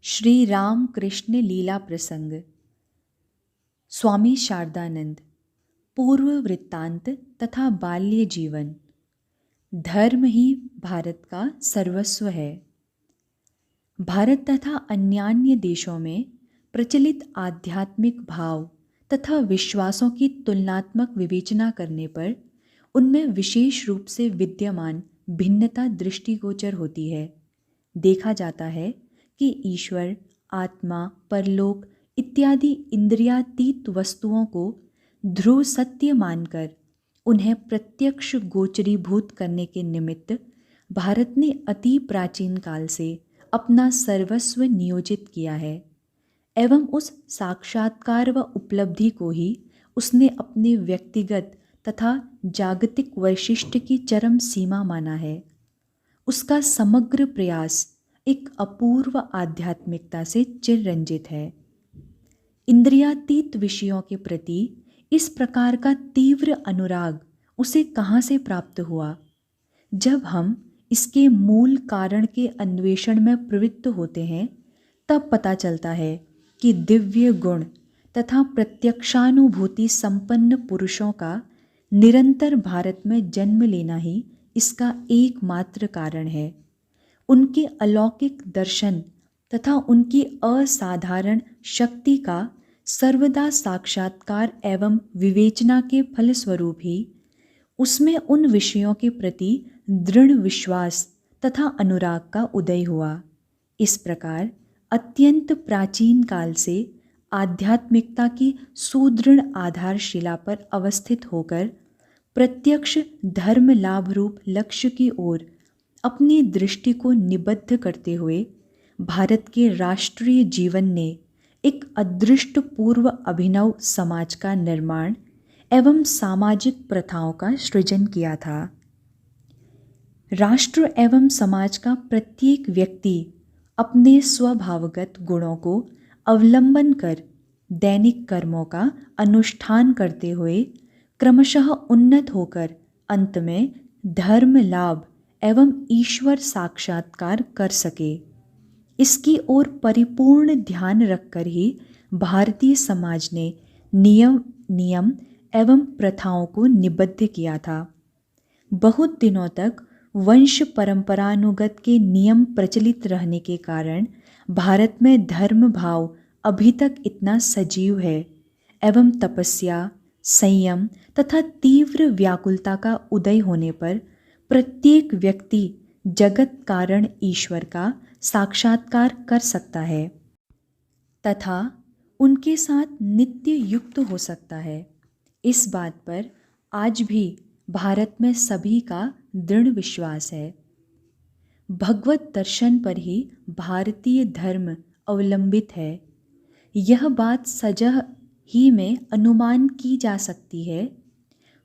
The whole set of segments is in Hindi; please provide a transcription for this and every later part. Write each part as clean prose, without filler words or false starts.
श्री राम कृष्ण लीला प्रसंग। स्वामी शारदानंद। पूर्व वृत्तांत तथा बाल्य जीवन। धर्म ही भारत का सर्वस्व है। भारत तथा अन्यान्य देशों में प्रचलित आध्यात्मिक भाव तथा विश्वासों की तुलनात्मक विवेचना करने पर उनमें विशेष रूप से विद्यमान भिन्नता दृष्टिगोचर होती है। देखा जाता है कि ईश्वर, आत्मा, परलोक इत्यादि इंद्रियातीत वस्तुओं को ध्रुव सत्य मानकर उन्हें प्रत्यक्ष गोचरीभूत करने के निमित्त भारत ने अति प्राचीन काल से अपना सर्वस्व नियोजित किया है एवं उस साक्षात्कार व उपलब्धि को ही उसने अपने व्यक्तिगत तथा जागतिक वैशिष्ट्य की चरम सीमा माना है। उसका समग्र प्रयास एक अपूर्व आध्यात्मिकता से चिररंजित है। इंद्रियातीत विषयों के प्रति इस प्रकार का तीव्र अनुराग उसे कहाँ से प्राप्त हुआ? जब हम इसके मूल कारण के अन्वेषण में प्रवृत्त होते हैं तब पता चलता है कि दिव्य गुण तथा प्रत्यक्षानुभूति संपन्न पुरुषों का निरंतर भारत में जन्म लेना ही इसका एकमात्र कारण है। उनके अलौकिक दर्शन तथा उनकी असाधारण शक्ति का सर्वदा साक्षात्कार एवं विवेचना के फलस्वरूप ही उसमें उन विषयों के प्रति दृढ़ विश्वास तथा अनुराग का उदय हुआ। इस प्रकार अत्यंत प्राचीन काल से आध्यात्मिकता की सुदृढ़ आधारशिला पर अवस्थित होकर प्रत्यक्ष धर्म लाभ रूप लक्ष्य की ओर अपनी दृष्टि को निबद्ध करते हुए भारत के राष्ट्रीय जीवन ने एक अदृष्ट पूर्व अभिनव समाज का निर्माण एवं सामाजिक प्रथाओं का सृजन किया था। राष्ट्र एवं समाज का प्रत्येक व्यक्ति अपने स्वभावगत गुणों को अवलंबन कर दैनिक कर्मों का अनुष्ठान करते हुए क्रमशः उन्नत होकर अंत में धर्म लाभ एवं ईश्वर साक्षात्कार कर सके, इसकी ओर परिपूर्ण ध्यान रखकर ही भारतीय समाज ने नियम एवं प्रथाओं को निबद्ध किया था। बहुत दिनों तक वंश परंपरानुगत के नियम प्रचलित रहने के कारण भारत में धर्म भाव अभी तक इतना सजीव है एवं तपस्या, संयम तथा तीव्र व्याकुलता का उदय होने पर प्रत्येक व्यक्ति जगत कारण ईश्वर का साक्षात्कार कर सकता है तथा उनके साथ नित्य युक्त हो सकता है। इस बात पर आज भी भारत में सभी का दृढ़ विश्वास है। भगवत दर्शन पर ही भारतीय धर्म अवलंबित है। यह बात सजह ही में अनुमान की जा सकती है।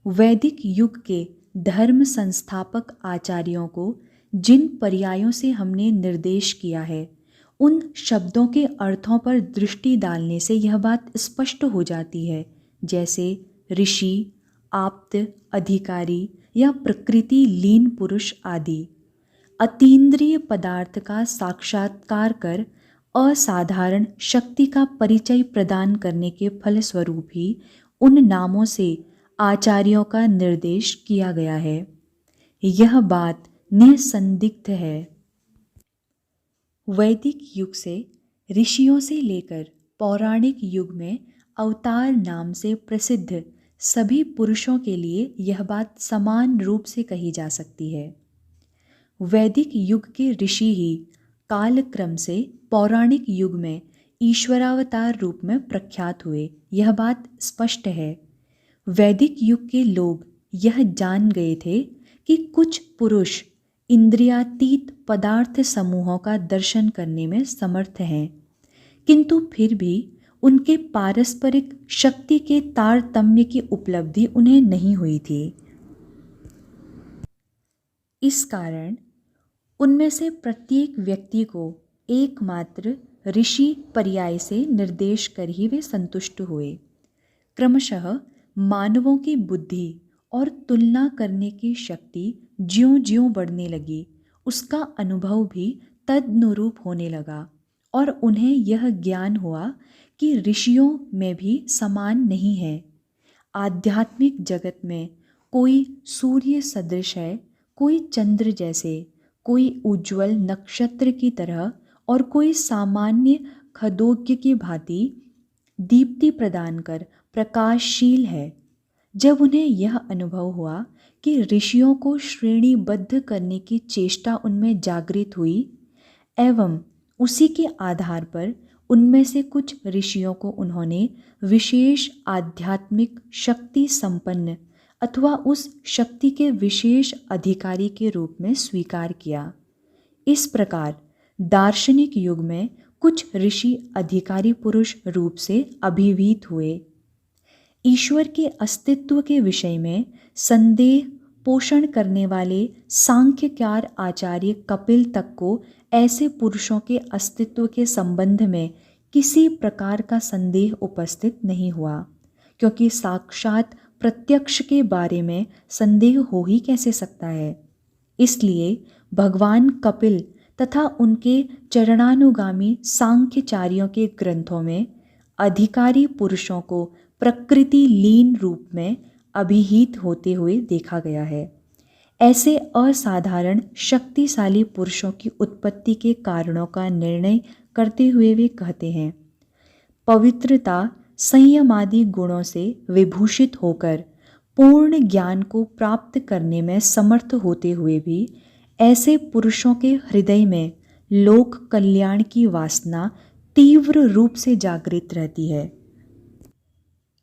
वैदिक युग के धर्म संस्थापक आचार्यों को जिन पर्यायों से हमने निर्देश किया है उन शब्दों के अर्थों पर दृष्टि डालने से यह बात स्पष्ट हो जाती है, जैसे ऋषि, आप्त, अधिकारी या प्रकृति लीन पुरुष आदि। अतीन्द्रिय पदार्थ का साक्षात्कार कर असाधारण शक्ति का परिचय प्रदान करने के फलस्वरूप ही उन नामों से आचार्यों का निर्देश किया गया है। यह बात निसंदिग्ध है। वैदिक युग से ऋषियों से लेकर पौराणिक युग में अवतार नाम से प्रसिद्ध सभी पुरुषों के लिए यह बात समान रूप से कही जा सकती है। वैदिक युग के ऋषि ही कालक्रम से पौराणिक युग में ईश्वरावतार रूप में प्रख्यात हुए, यह बात स्पष्ट है। वैदिक युग के लोग यह जान गए थे कि कुछ पुरुष इंद्रियातीत पदार्थ समूहों का दर्शन करने में समर्थ हैं, किंतु फिर भी उनके पारस्परिक शक्ति के तारतम्य की उपलब्धि उन्हें नहीं हुई थी। इस कारण उनमें से प्रत्येक व्यक्ति को एकमात्र ऋषि पर्याय से निर्देश कर ही वे संतुष्ट हुए। क्रमशः मानवों की बुद्धि और तुलना करने की शक्ति ज्यों ज्यों बढ़ने लगी, उसका अनुभव भी तदनुरूप होने लगा और उन्हें यह ज्ञान हुआ कि ऋषियों में भी समान नहीं है। आध्यात्मिक जगत में कोई सूर्य सदृश है, कोई चंद्र जैसे, कोई उज्ज्वल नक्षत्र की तरह और कोई सामान्य खगोल की भांति दीप्ति प्रदान कर प्रकाशशील है। जब उन्हें यह अनुभव हुआ कि ऋषियों को श्रेणीबद्ध करने की चेष्टा उनमें जागृत हुई एवं उसी के आधार पर उनमें से कुछ ऋषियों को उन्होंने विशेष आध्यात्मिक शक्ति संपन्न अथवा उस शक्ति के विशेष अधिकारी के रूप में स्वीकार किया। इस प्रकार दार्शनिक युग में कुछ ऋषि अधिकारी पुरुष रूप से अभिभूत हुए। ईश्वर के अस्तित्व के विषय में संदेह पोषण करने वाले सांख्यकार आचार्य कपिल तक को ऐसे पुरुषों के अस्तित्व के संबंध में किसी प्रकार का संदेह उपस्थित नहीं हुआ, क्योंकि साक्षात प्रत्यक्ष के बारे में संदेह हो ही कैसे सकता है। इसलिए भगवान कपिल तथा उनके चरणानुगामी सांख्यचार्यों के ग्रंथों में अधिकारी पुरुषों को प्रकृति लीन रूप में अभिहित होते हुए देखा गया है। ऐसे असाधारण शक्तिशाली पुरुषों की उत्पत्ति के कारणों का निर्णय करते हुए वे कहते हैं, पवित्रता संयमादि गुणों से विभूषित होकर पूर्ण ज्ञान को प्राप्त करने में समर्थ होते हुए भी ऐसे पुरुषों के हृदय में लोक कल्याण की वासना तीव्र रूप से जागृत रहती है।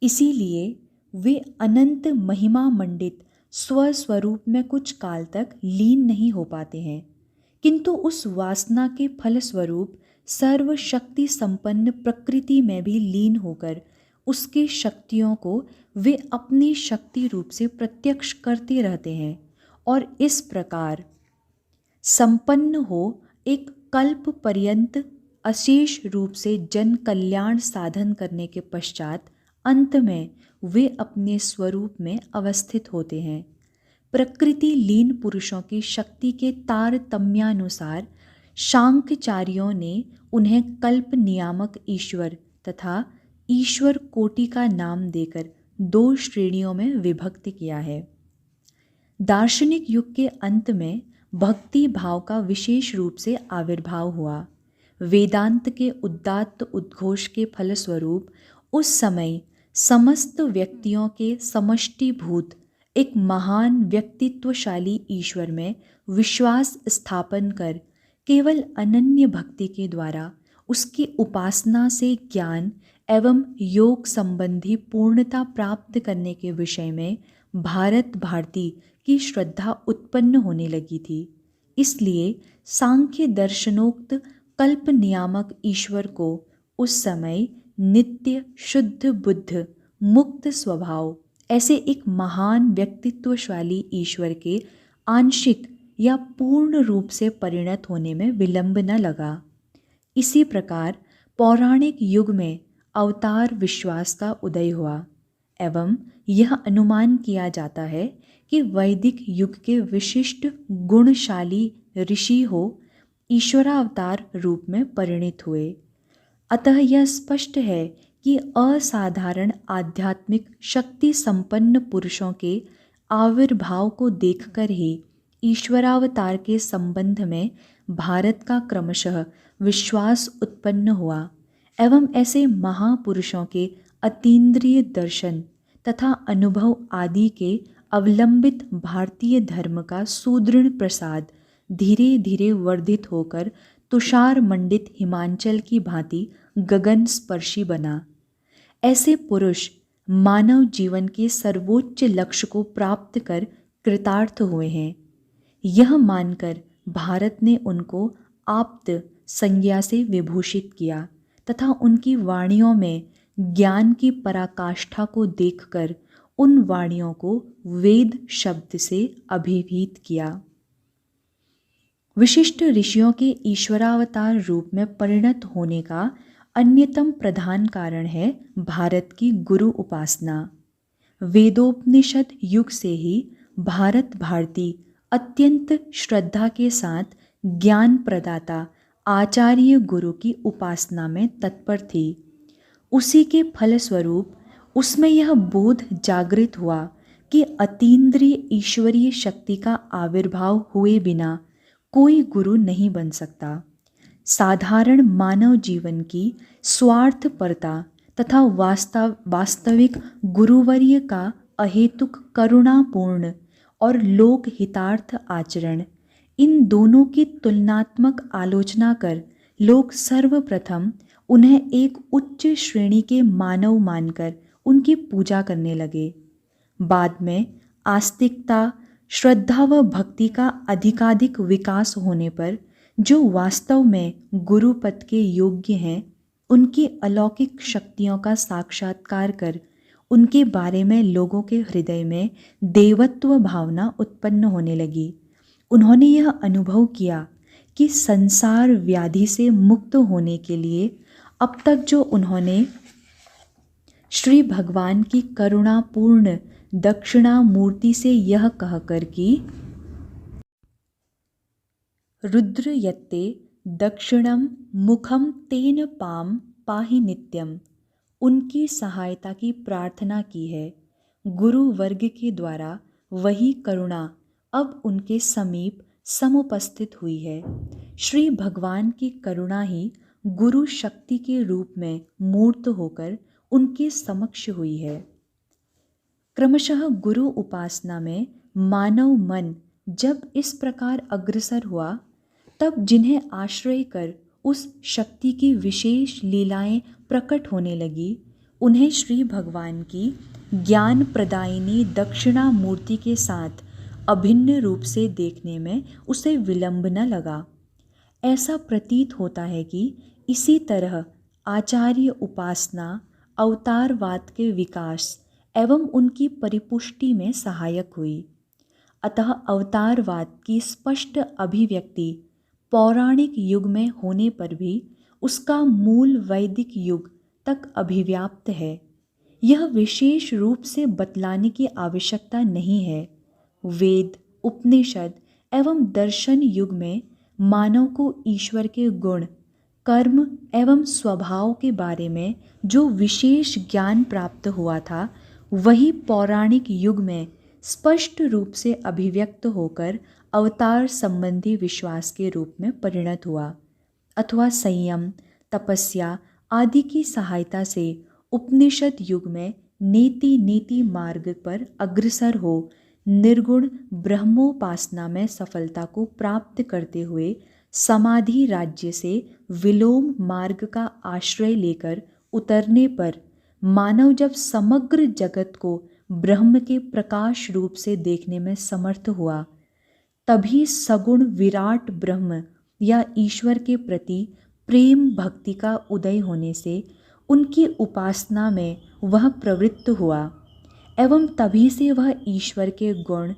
इसीलिए वे अनंत महिमा मंडित स्वस्वरूप में कुछ काल तक लीन नहीं हो पाते हैं, किंतु उस वासना के फलस्वरूप सर्वशक्ति संपन्न प्रकृति में भी लीन होकर उसकी शक्तियों को वे अपनी शक्ति रूप से प्रत्यक्ष करते रहते हैं और इस प्रकार संपन्न हो एक कल्प पर्यंत अशेष रूप से जन कल्याण साधन करने के पश्चात अंत में वे अपने स्वरूप में अवस्थित होते हैं। प्रकृति लीन पुरुषों की शक्ति के तारतम्यानुसार सांख्यचार्यों ने उन्हें कल्प नियामक ईश्वर तथा ईश्वर कोटि का नाम देकर दो श्रेणियों में विभक्त किया है। दार्शनिक युग के अंत में भक्ति भाव का विशेष रूप से आविर्भाव हुआ। वेदांत के उदात्त उद्घोष के फलस्वरूप उस समय समस्त व्यक्तियों के समष्टिभूत एक महान व्यक्तित्वशाली ईश्वर में विश्वास स्थापन कर केवल अनन्य भक्ति के द्वारा उसकी उपासना से ज्ञान एवं योग संबंधी पूर्णता प्राप्त करने के विषय में भारत भारती की श्रद्धा उत्पन्न होने लगी थी। इसलिए सांख्य दर्शनोक्त कल्प नियामक ईश्वर को उस समय नित्य शुद्ध बुद्ध मुक्त स्वभाव ऐसे एक महान व्यक्तित्वशाली ईश्वर के आंशिक या पूर्ण रूप से परिणत होने में विलंब न लगा। इसी प्रकार पौराणिक युग में अवतार विश्वास का उदय हुआ एवं यह अनुमान किया जाता है कि वैदिक युग के विशिष्ट गुणशाली ऋषि हो ईश्वरावतार रूप में परिणित हुए। अतः यह स्पष्ट है कि असाधारण आध्यात्मिक शक्ति संपन्न पुरुषों के आविर्भाव को देखकर ही ईश्वरावतार के संबंध में भारत का क्रमशः विश्वास उत्पन्न हुआ एवं ऐसे महापुरुषों के अतीन्द्रिय दर्शन तथा अनुभव आदि के अवलंबित भारतीय धर्म का सुदृढ़ प्रसाद धीरे धीरे वर्धित होकर तुषार मंडित हिमांचल की भांति गगन स्पर्शी बना। ऐसे पुरुष मानव जीवन के सर्वोच्च लक्ष्य को प्राप्त कर कृतार्थ हुए हैं। यह मानकर भारत ने उनको आप्त संज्ञा से विभूषित किया तथा उनकी वाणियों में ज्ञान की पराकाष्ठा को देखकर उन वाणियों को वेद शब्द से अभिहित किया। विशिष्ट ऋषियों के ईश्वरावतार रूप में परिणत होने का अन्यतम प्रधान कारण है भारत की गुरु उपासना। वेदोपनिषद युग से ही भारत भारती अत्यंत श्रद्धा के साथ ज्ञान प्रदाता आचार्य गुरु की उपासना में तत्पर थी। उसी के फलस्वरूप उसमें यह बोध जागृत हुआ कि अतीन्द्रिय ईश्वरीय शक्ति का आविर्भाव हुए बिना कोई गुरु नहीं बन सकता। साधारण मानव जीवन की स्वार्थपरता तथा वास्तविक गुरुवर्य का अहेतुक करुणापूर्ण और लोक हितार्थ आचरण, इन दोनों की तुलनात्मक आलोचना कर लोग सर्वप्रथम उन्हें एक उच्च श्रेणी के मानव मानकर उनकी पूजा करने लगे। बाद में आस्तिकता, श्रद्धा व भक्ति का अधिकाधिक विकास होने पर जो वास्तव में गुरुपद के योग्य हैं, उनकी अलौकिक शक्तियों का साक्षात्कार कर उनके बारे में लोगों के हृदय में देवत्व भावना उत्पन्न होने लगी। उन्होंने यह अनुभव किया कि संसार व्याधि से मुक्त होने के लिए अब तक जो उन्होंने श्री भगवान की करुणापूर्ण दक्षिणा मूर्ति से यह कहकर कि रुद्र यत्ते दक्षिणम मुखम तेन पाम पाहि नित्यम, उनकी सहायता की प्रार्थना की है, गुरु वर्ग के द्वारा वही करुणा अब उनके समीप समुपस्थित हुई है। श्री भगवान की करुणा ही गुरु शक्ति के रूप में मूर्त होकर उनके समक्ष हुई है। क्रमशः गुरु उपासना में मानव मन जब इस प्रकार अग्रसर हुआ, तब जिन्हें आश्रय कर उस शक्ति की विशेष लीलाएं प्रकट होने लगी, उन्हें श्री भगवान की ज्ञान प्रदायिनी दक्षिणा मूर्ति के साथ अभिन्न रूप से देखने में उसे विलंब न लगा। ऐसा प्रतीत होता है कि इसी तरह आचार्य उपासना अवतारवाद के विकास एवं उनकी परिपुष्टि में सहायक हुई। अतः अवतारवाद की स्पष्ट अभिव्यक्ति पौराणिक युग में होने पर भी उसका मूल वैदिक युग तक अभिव्याप्त है। यह विशेष रूप से बतलाने की आवश्यकता नहीं है। वेद, उपनिषद एवं दर्शन युग में मानव को ईश्वर के गुण, कर्म एवं स्वभाव के बारे में जो विशेष ज्ञान प्राप्त हुआ था, वही पौराणिक युग में स्पष्ट रूप से अभिव्यक्त होकर अवतार संबंधी विश्वास के रूप में परिणत हुआ, अथवा संयम, तपस्या आदि की सहायता से उपनिषद युग में नेति नेति मार्ग पर अग्रसर हो निर्गुण ब्रह्मोपासना में सफलता को प्राप्त करते हुए समाधि राज्य से विलोम मार्ग का आश्रय लेकर उतरने पर मानव जब समग्र जगत को ब्रह्म के प्रकाश रूप से देखने में समर्थ हुआ, तभी सगुण विराट ब्रह्म या ईश्वर के प्रति प्रेम भक्ति का उदय होने से उनकी उपासना में वह प्रवृत्त हुआ एवं तभी से वह ईश्वर के गुण,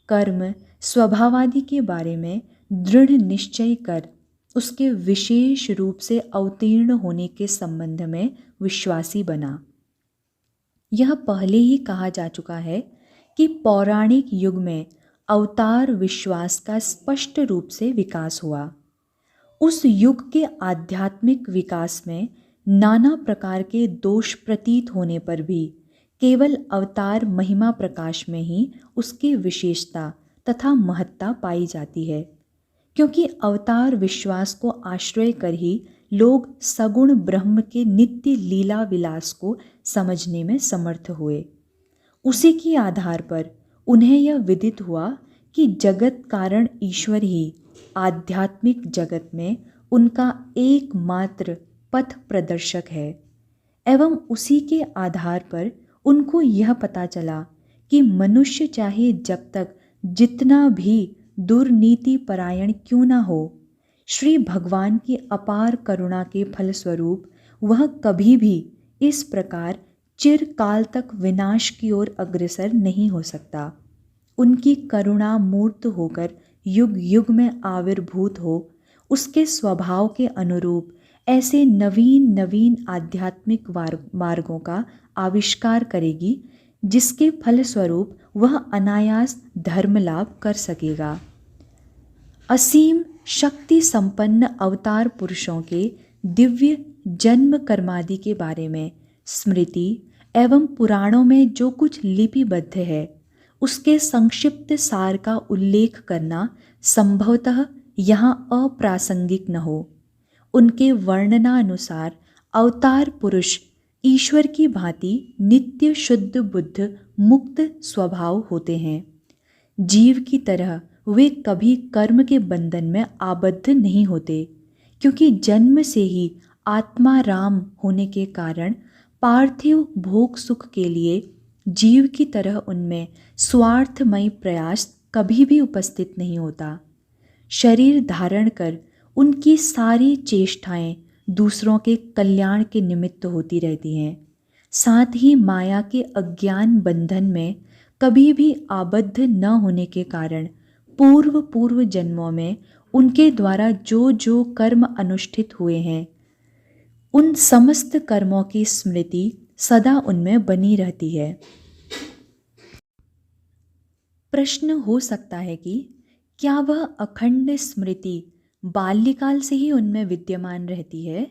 कर्म, स्वभावादि के बारे में दृढ़ निश्चय कर उसके विशेष रूप से अवतीर्ण होने के संबंध में विश्वासी बना। यह पहले ही कहा जा चुका है कि पौराणिक युग में अवतार विश्वास का स्पष्ट रूप से विकास हुआ। उस युग के आध्यात्मिक विकास में नाना प्रकार के दोष प्रतीत होने पर भी केवल अवतार महिमा प्रकाश में ही उसकी विशेषता तथा महत्ता पाई जाती है, क्योंकि अवतार विश्वास को आश्रय कर ही लोग सगुण ब्रह्म के नित्य लीला विलास को समझने में समर्थ हुए। उसी के आधार पर उन्हें यह विदित हुआ कि जगत कारण ईश्वर ही आध्यात्मिक जगत में उनका एकमात्र पथ प्रदर्शक है, एवं उसी के आधार पर उनको यह पता चला कि मनुष्य चाहे जब तक जितना भी दुर्नीति परायण क्यों न हो, श्री भगवान की अपार करुणा के फलस्वरूप वह कभी भी इस प्रकार चिरकाल तक विनाश की ओर अग्रसर नहीं हो सकता। उनकी करुणा मूर्त होकर युग युग में आविर्भूत हो उसके स्वभाव के अनुरूप ऐसे नवीन नवीन आध्यात्मिक मार्गों का आविष्कार करेगी, जिसके फलस्वरूप वह अनायास धर्म लाभ कर सकेगा। असीम शक्ति संपन्न अवतार पुरुषों के दिव्य जन्म कर्मादि के बारे में स्मृति एवं पुराणों में जो कुछ लिपिबद्ध है उसके संक्षिप्त सार का उल्लेख करना संभवतः यहाँ अप्रासंगिक न हो। उनके वर्णनानुसार अवतार पुरुष ईश्वर की भांति नित्य शुद्ध बुद्ध मुक्त स्वभाव होते हैं। जीव की तरह वे कभी कर्म के बंधन में आबद्ध नहीं होते, क्योंकि जन्म से ही आत्मा राम होने के कारण पार्थिव भोग सुख के लिए जीव की तरह उनमें स्वार्थमय प्रयास कभी भी उपस्थित नहीं होता। शरीर धारण कर उनकी सारी चेष्टाएं दूसरों के कल्याण के निमित्त होती रहती हैं। साथ ही माया के अज्ञान बंधन में कभी भी आबद्ध न होने के कारण पूर्व जन्मों में उनके द्वारा जो जो कर्म अनुष्ठित हुए हैं उन समस्त कर्मों की स्मृति सदा उनमें बनी रहती है। प्रश्न हो सकता है कि क्या वह अखंड स्मृति बाल्यकाल से ही उनमें विद्यमान रहती है?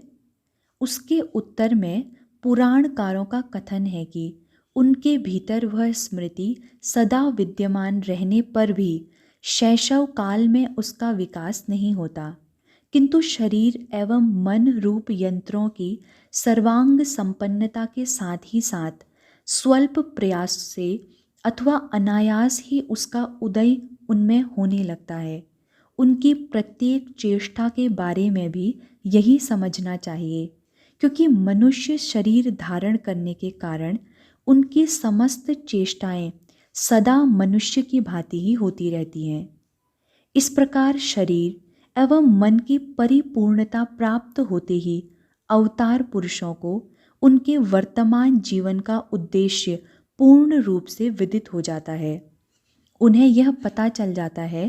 उसके उत्तर में पुराणकारों का कथन है कि उनके भीतर वह स्मृति सदा विद्यमान रहने पर भी शैशव काल में उसका विकास नहीं होता, किंतु शरीर एवं मन रूप यंत्रों की सर्वांग संपन्नता के साथ ही साथ स्वल्प प्रयास से अथवा अनायास ही उसका उदय उनमें होने लगता है। उनकी प्रत्येक चेष्टा के बारे में भी यही समझना चाहिए, क्योंकि मनुष्य शरीर धारण करने के कारण उनकी समस्त चेष्टाएं सदा मनुष्य की भांति ही होती रहती हैं। इस प्रकार शरीर एवं मन की परिपूर्णता प्राप्त होते ही अवतार पुरुषों को उनके वर्तमान जीवन का उद्देश्य पूर्ण रूप से विदित हो जाता है। उन्हें यह पता चल जाता है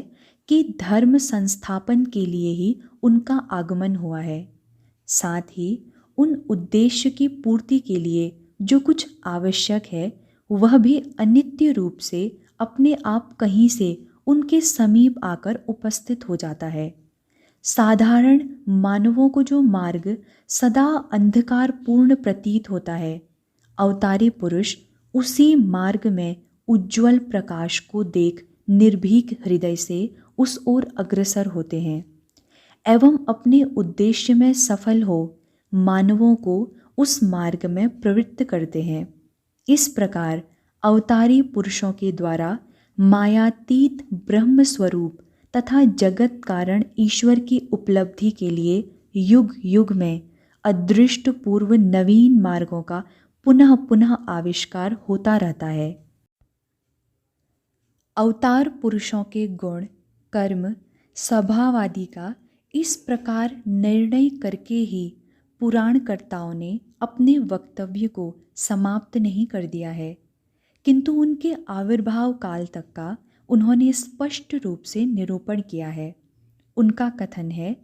कि धर्म संस्थापन के लिए ही उनका आगमन हुआ है। साथ ही उन उद्देश्य की पूर्ति के लिए जो कुछ आवश्यक है वह भी अनित्य रूप से अपने आप कहीं से उनके समीप आकर उपस्थित हो जाता है। साधारण मानवों को जो मार्ग सदा अंधकार पूर्ण प्रतीत होता है, अवतारी पुरुष उसी मार्ग में उज्ज्वल प्रकाश को देख निर्भीक हृदय से उस ओर अग्रसर होते हैं एवं अपने उद्देश्य में सफल हो मानवों को उस मार्ग में प्रवृत्त करते हैं। इस प्रकार अवतारी पुरुषों के द्वारा मायातीत ब्रह्म स्वरूप तथा जगत कारण ईश्वर की उपलब्धि के लिए युग युग में अदृष्ट पूर्व नवीन मार्गों का पुनः पुनः आविष्कार होता रहता है। अवतार पुरुषों के गुण, कर्म, स्वभाव आदि का इस प्रकार निर्णय करके ही पुराणकर्ताओं ने अपने वक्तव्य को समाप्त नहीं कर दिया है, किंतु उनके आविर्भाव काल तक का उन्होंने स्पष्ट रूप से निरूपण किया है। उनका कथन है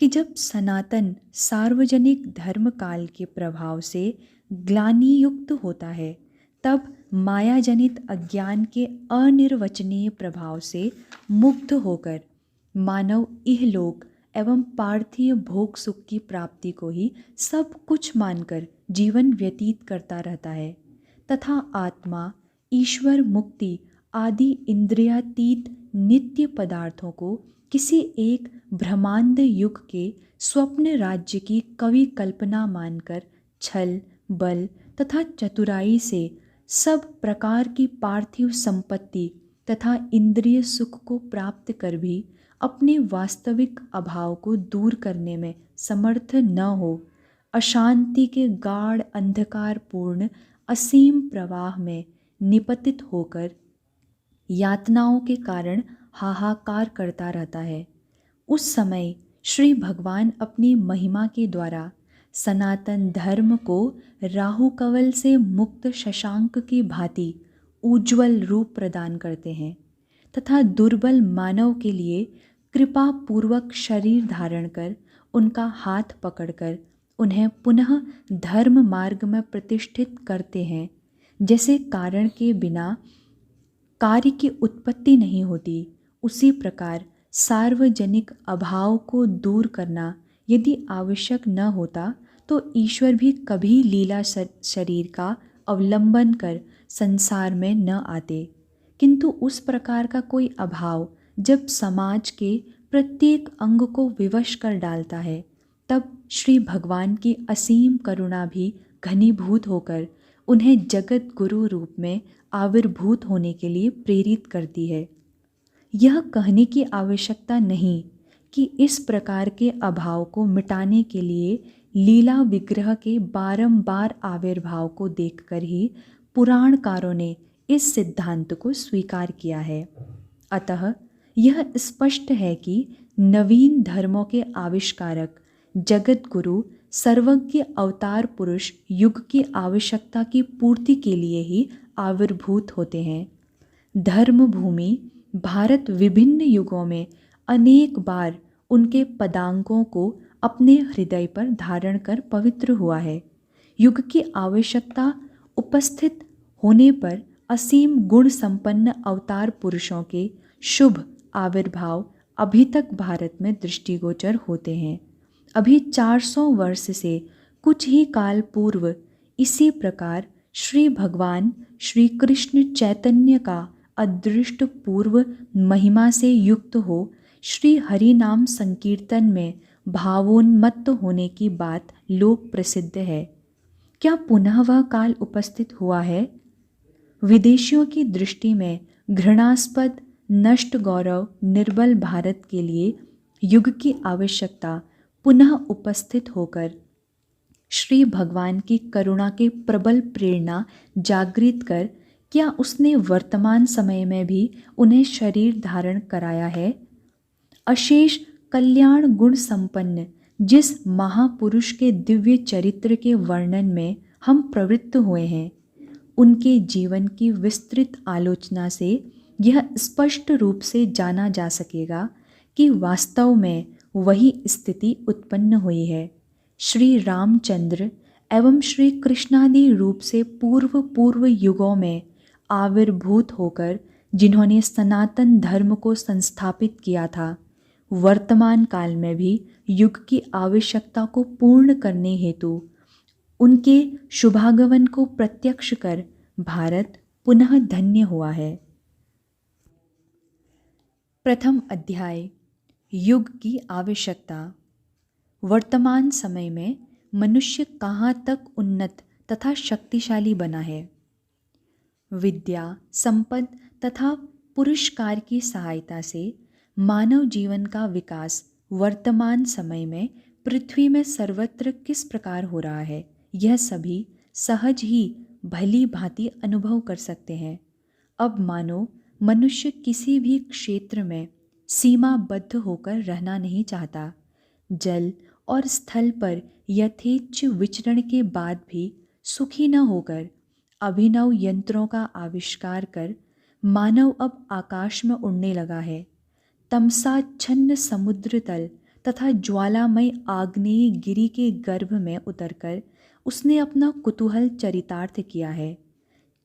कि जब सनातन सार्वजनिक धर्म काल के प्रभाव से ग्लानि युक्त होता है, तब मायाजनित अज्ञान के अनिर्वचनीय प्रभाव से मुग्ध होकर मानव इहलोक एवं पार्थिव भोग सुख की प्राप्ति को ही सब कुछ मानकर जीवन व्यतीत करता रहता है तथा आत्मा, ईश्वर, मुक्ति आदि इंद्रियातीत नित्य पदार्थों को किसी एक ब्रह्मांड युग के स्वप्न राज्य की कवि कल्पना मानकर छल, बल तथा चतुराई से सब प्रकार की पार्थिव संपत्ति तथा इंद्रिय सुख को प्राप्त कर भी अपने वास्तविक अभाव को दूर करने में समर्थ न हो, अशांति के गाढ़ अंधकारपूर्ण असीम प्रवाह में निपतित होकर यातनाओं के कारण हाहाकार करता रहता है। उस समय श्री भगवान अपनी महिमा के द्वारा सनातन धर्म को राहु कवल से मुक्त शशांक की भांति उज्ज्वल रूप प्रदान करते हैं तथा दुर्बल मानव के लिए कृपा पूर्वक शरीर धारण कर उनका हाथ पकड़कर उन्हें पुनः धर्म मार्ग में प्रतिष्ठित करते हैं। जैसे कारण के बिना कार्य की उत्पत्ति नहीं होती, उसी प्रकार सार्वजनिक अभाव को दूर करना यदि आवश्यक न होता तो ईश्वर भी कभी लीला शरीर का अवलंबन कर संसार में न आते। किंतु उस प्रकार का कोई अभाव जब समाज के प्रत्येक अंग को विवश कर डालता है, तब श्री भगवान की असीम करुणा भी घनीभूत होकर उन्हें जगत गुरु रूप में आविर्भूत होने के लिए प्रेरित करती है। यह कहने की आवश्यकता नहीं कि इस प्रकार के अभाव को मिटाने के लिए लीला विग्रह के बारंबार आविर्भाव को देखकर ही पुराणकारों ने इस सिद्धांत को स्वीकार किया है। अतः यह स्पष्ट है कि नवीन धर्मों के आविष्कारक जगत गुरु सर्वज्ञ अवतार पुरुष युग की आवश्यकता की पूर्ति के लिए ही आविर्भूत होते हैं। धर्म भूमि भारत विभिन्न युगों में अनेक बार उनके पदांकों को अपने हृदय पर धारण कर पवित्र हुआ है। युग की आवश्यकता उपस्थित होने पर असीम गुण संपन्न अवतार पुरुषों के शुभ आविर्भाव अभी तक भारत में दृष्टिगोचर होते हैं। अभी 400 वर्ष से कुछ ही काल पूर्व इसी प्रकार श्री भगवान श्री कृष्ण चैतन्य का अदृष्ट पूर्व महिमा से युक्त हो श्री हरि नाम संकीर्तन में भावोन्मत्त होने की बात लोक प्रसिद्ध है। क्या पुनः वह काल उपस्थित हुआ है? विदेशियों की दृष्टि में घृणास्पद नष्ट गौरव निर्बल भारत के लिए युग की आवश्यकता पुनः उपस्थित होकर श्री भगवान की करुणा के प्रबल प्रेरणा जागृत कर क्या उसने वर्तमान समय में भी उन्हें शरीर धारण कराया है? अशेष कल्याण गुण संपन्न जिस महापुरुष के दिव्य चरित्र के वर्णन में हम प्रवृत्त हुए हैं, उनके जीवन की विस्तृत आलोचना से यह स्पष्ट रूप से जाना जा सकेगा कि वास्तव में वही स्थिति उत्पन्न हुई है। श्री रामचंद्र एवं श्री कृष्णादि रूप से पूर्व युगों में आविर्भूत होकर जिन्होंने सनातन धर्म को संस्थापित किया था, वर्तमान काल में भी युग की आवश्यकता को पूर्ण करने हेतु उनके शुभागमन को प्रत्यक्ष कर भारत पुनः धन्य हुआ है। प्रथम अध्याय युग की आवश्यकता। वर्तमान समय में मनुष्य कहाँ तक उन्नत तथा शक्तिशाली बना है? विद्या, संपद तथा पुरस्कार की सहायता से मानव जीवन का विकास वर्तमान समय में पृथ्वी में सर्वत्र किस प्रकार हो रहा है, यह सभी सहज ही भली भांति अनुभव कर सकते हैं। अब मानो मनुष्य किसी भी क्षेत्र में सीमाबद्ध होकर रहना नहीं चाहता। जल और स्थल पर यथेच्छ विचरण के बाद भी सुखी न होकर अभिनव यंत्रों का आविष्कार कर मानव अब आकाश में उड़ने लगा है। तमसाच्छन्न समुद्र तल तथा ज्वालामय आग्नेय गिरि के गर्भ में उतरकर उसने अपना कुतूहल चरितार्थ किया है।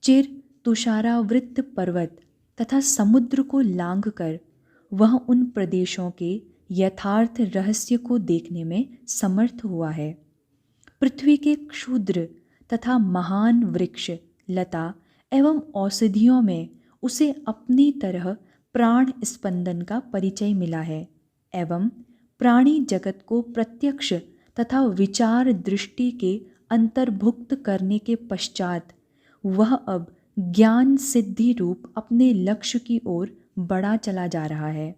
चिर तुषारावृत पर्वत तथा समुद्र को लांघकर वह उन प्रदेशों के यथार्थ रहस्य को देखने में समर्थ हुआ है। पृथ्वी के क्षुद्र तथा महान वृक्ष, लता एवं औषधियों में उसे अपनी तरह प्राण स्पंदन का परिचय मिला है एवं प्राणी जगत को प्रत्यक्ष तथा विचार दृष्टि के अंतर्भुक्त करने के पश्चात वह अब ज्ञान सिद्धि रूप अपने लक्ष्य की ओर बढ़ा चला जा रहा है।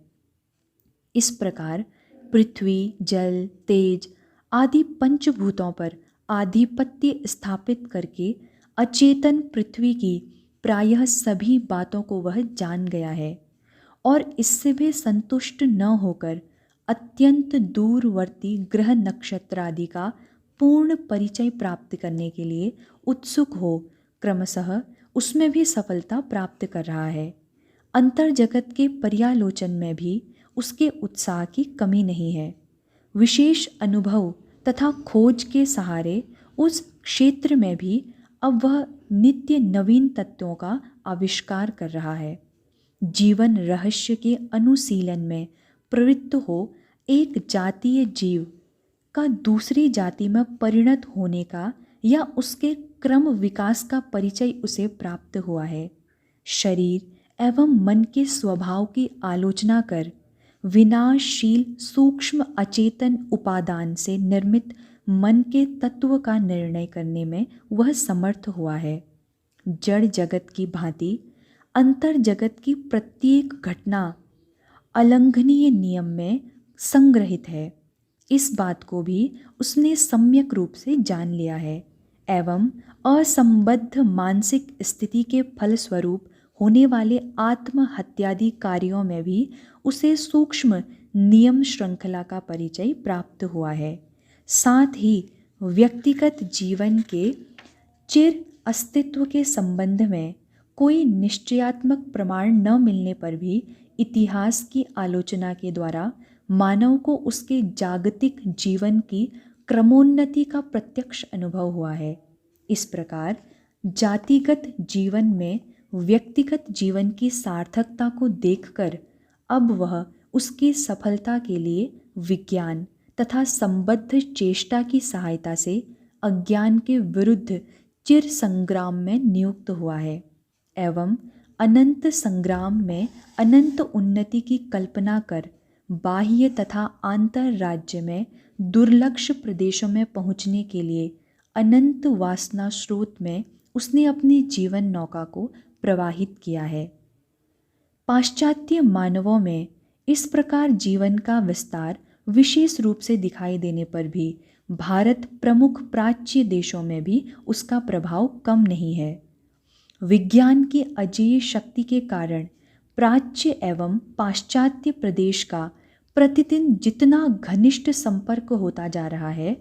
इस प्रकार पृथ्वी, जल, तेज आदि पंचभूतों पर आधिपत्य स्थापित करके अचेतन पृथ्वी की प्रायः सभी बातों को वह जान गया है और इससे भी संतुष्ट न होकर अत्यंत दूरवर्ती ग्रह नक्षत्र आदि का पूर्ण परिचय प्राप्त करने के लिए उत्सुक हो क्रमशः उसमें भी सफलता प्राप्त कर रहा है। अंतर जगत के पर्यालोचन में भी उसके उत्साह की कमी नहीं है। विशेष अनुभव तथा खोज के सहारे उस क्षेत्र में भी अब वह नित्य नवीन तत्वों का आविष्कार कर रहा है। जीवन रहस्य के अनुशीलन में प्रवृत्त हो एक जातीय जीव का दूसरी जाति में परिणत होने का या उसके क्रम विकास का परिचय उसे प्राप्त हुआ है। शरीर एवं मन के स्वभाव की आलोचना कर विनाशशील सूक्ष्म अचेतन उपादान से निर्मित मन के तत्व का निर्णय करने में वह समर्थ हुआ है। जड़ जगत की भांति अंतर जगत की प्रत्येक घटना अलंघनीय नियम में संग्रहित है। इस बात को भी उसने सम्यक रूप से जान लिया है एवं असंबद्ध मानसिक स्थिति के फलस्वरूप होने वाले आत्महत्यादि कार्यों में भी उसे सूक्ष्म नियम श्रृंखला का परिचय प्राप्त हुआ है। साथ ही व्यक्तिगत जीवन के चिर अस्तित्व के संबंध में कोई निश्चयात्मक प्रमाण न मिलने पर भी इतिहास की आलोचना के द्वारा मानव को उसके जागतिक जीवन की क्रमोन्नति का प्रत्यक्ष अनुभव हुआ है। इस प्रकार जातिगत जीवन में व्यक्तिगत जीवन की सार्थकता को देखकर अब वह उसकी सफलता के लिए विज्ञान तथा संबद्ध चेष्टा की सहायता से अज्ञान के विरुद्ध चिर संग्राम में नियुक्त हुआ है एवं अनंत संग्राम में अनंत उन्नति की कल्पना कर बाह्य तथा आंतर राज्य में दुर्लक्ष्य प्रदेशों में पहुँचने के लिए अनंत वासना स्रोत में उसने अपनी जीवन नौका को प्रवाहित किया है। पाश्चात्य मानवों में इस प्रकार जीवन का विस्तार विशेष रूप से दिखाई देने पर भी भारत प्रमुख प्राच्य देशों में भी उसका प्रभाव कम नहीं है। विज्ञान की अजेय शक्ति के कारण प्राच्य एवं पाश्चात्य प्रदेश का प्रतिदिन जितना घनिष्ठ संपर्क होता जा रहा है,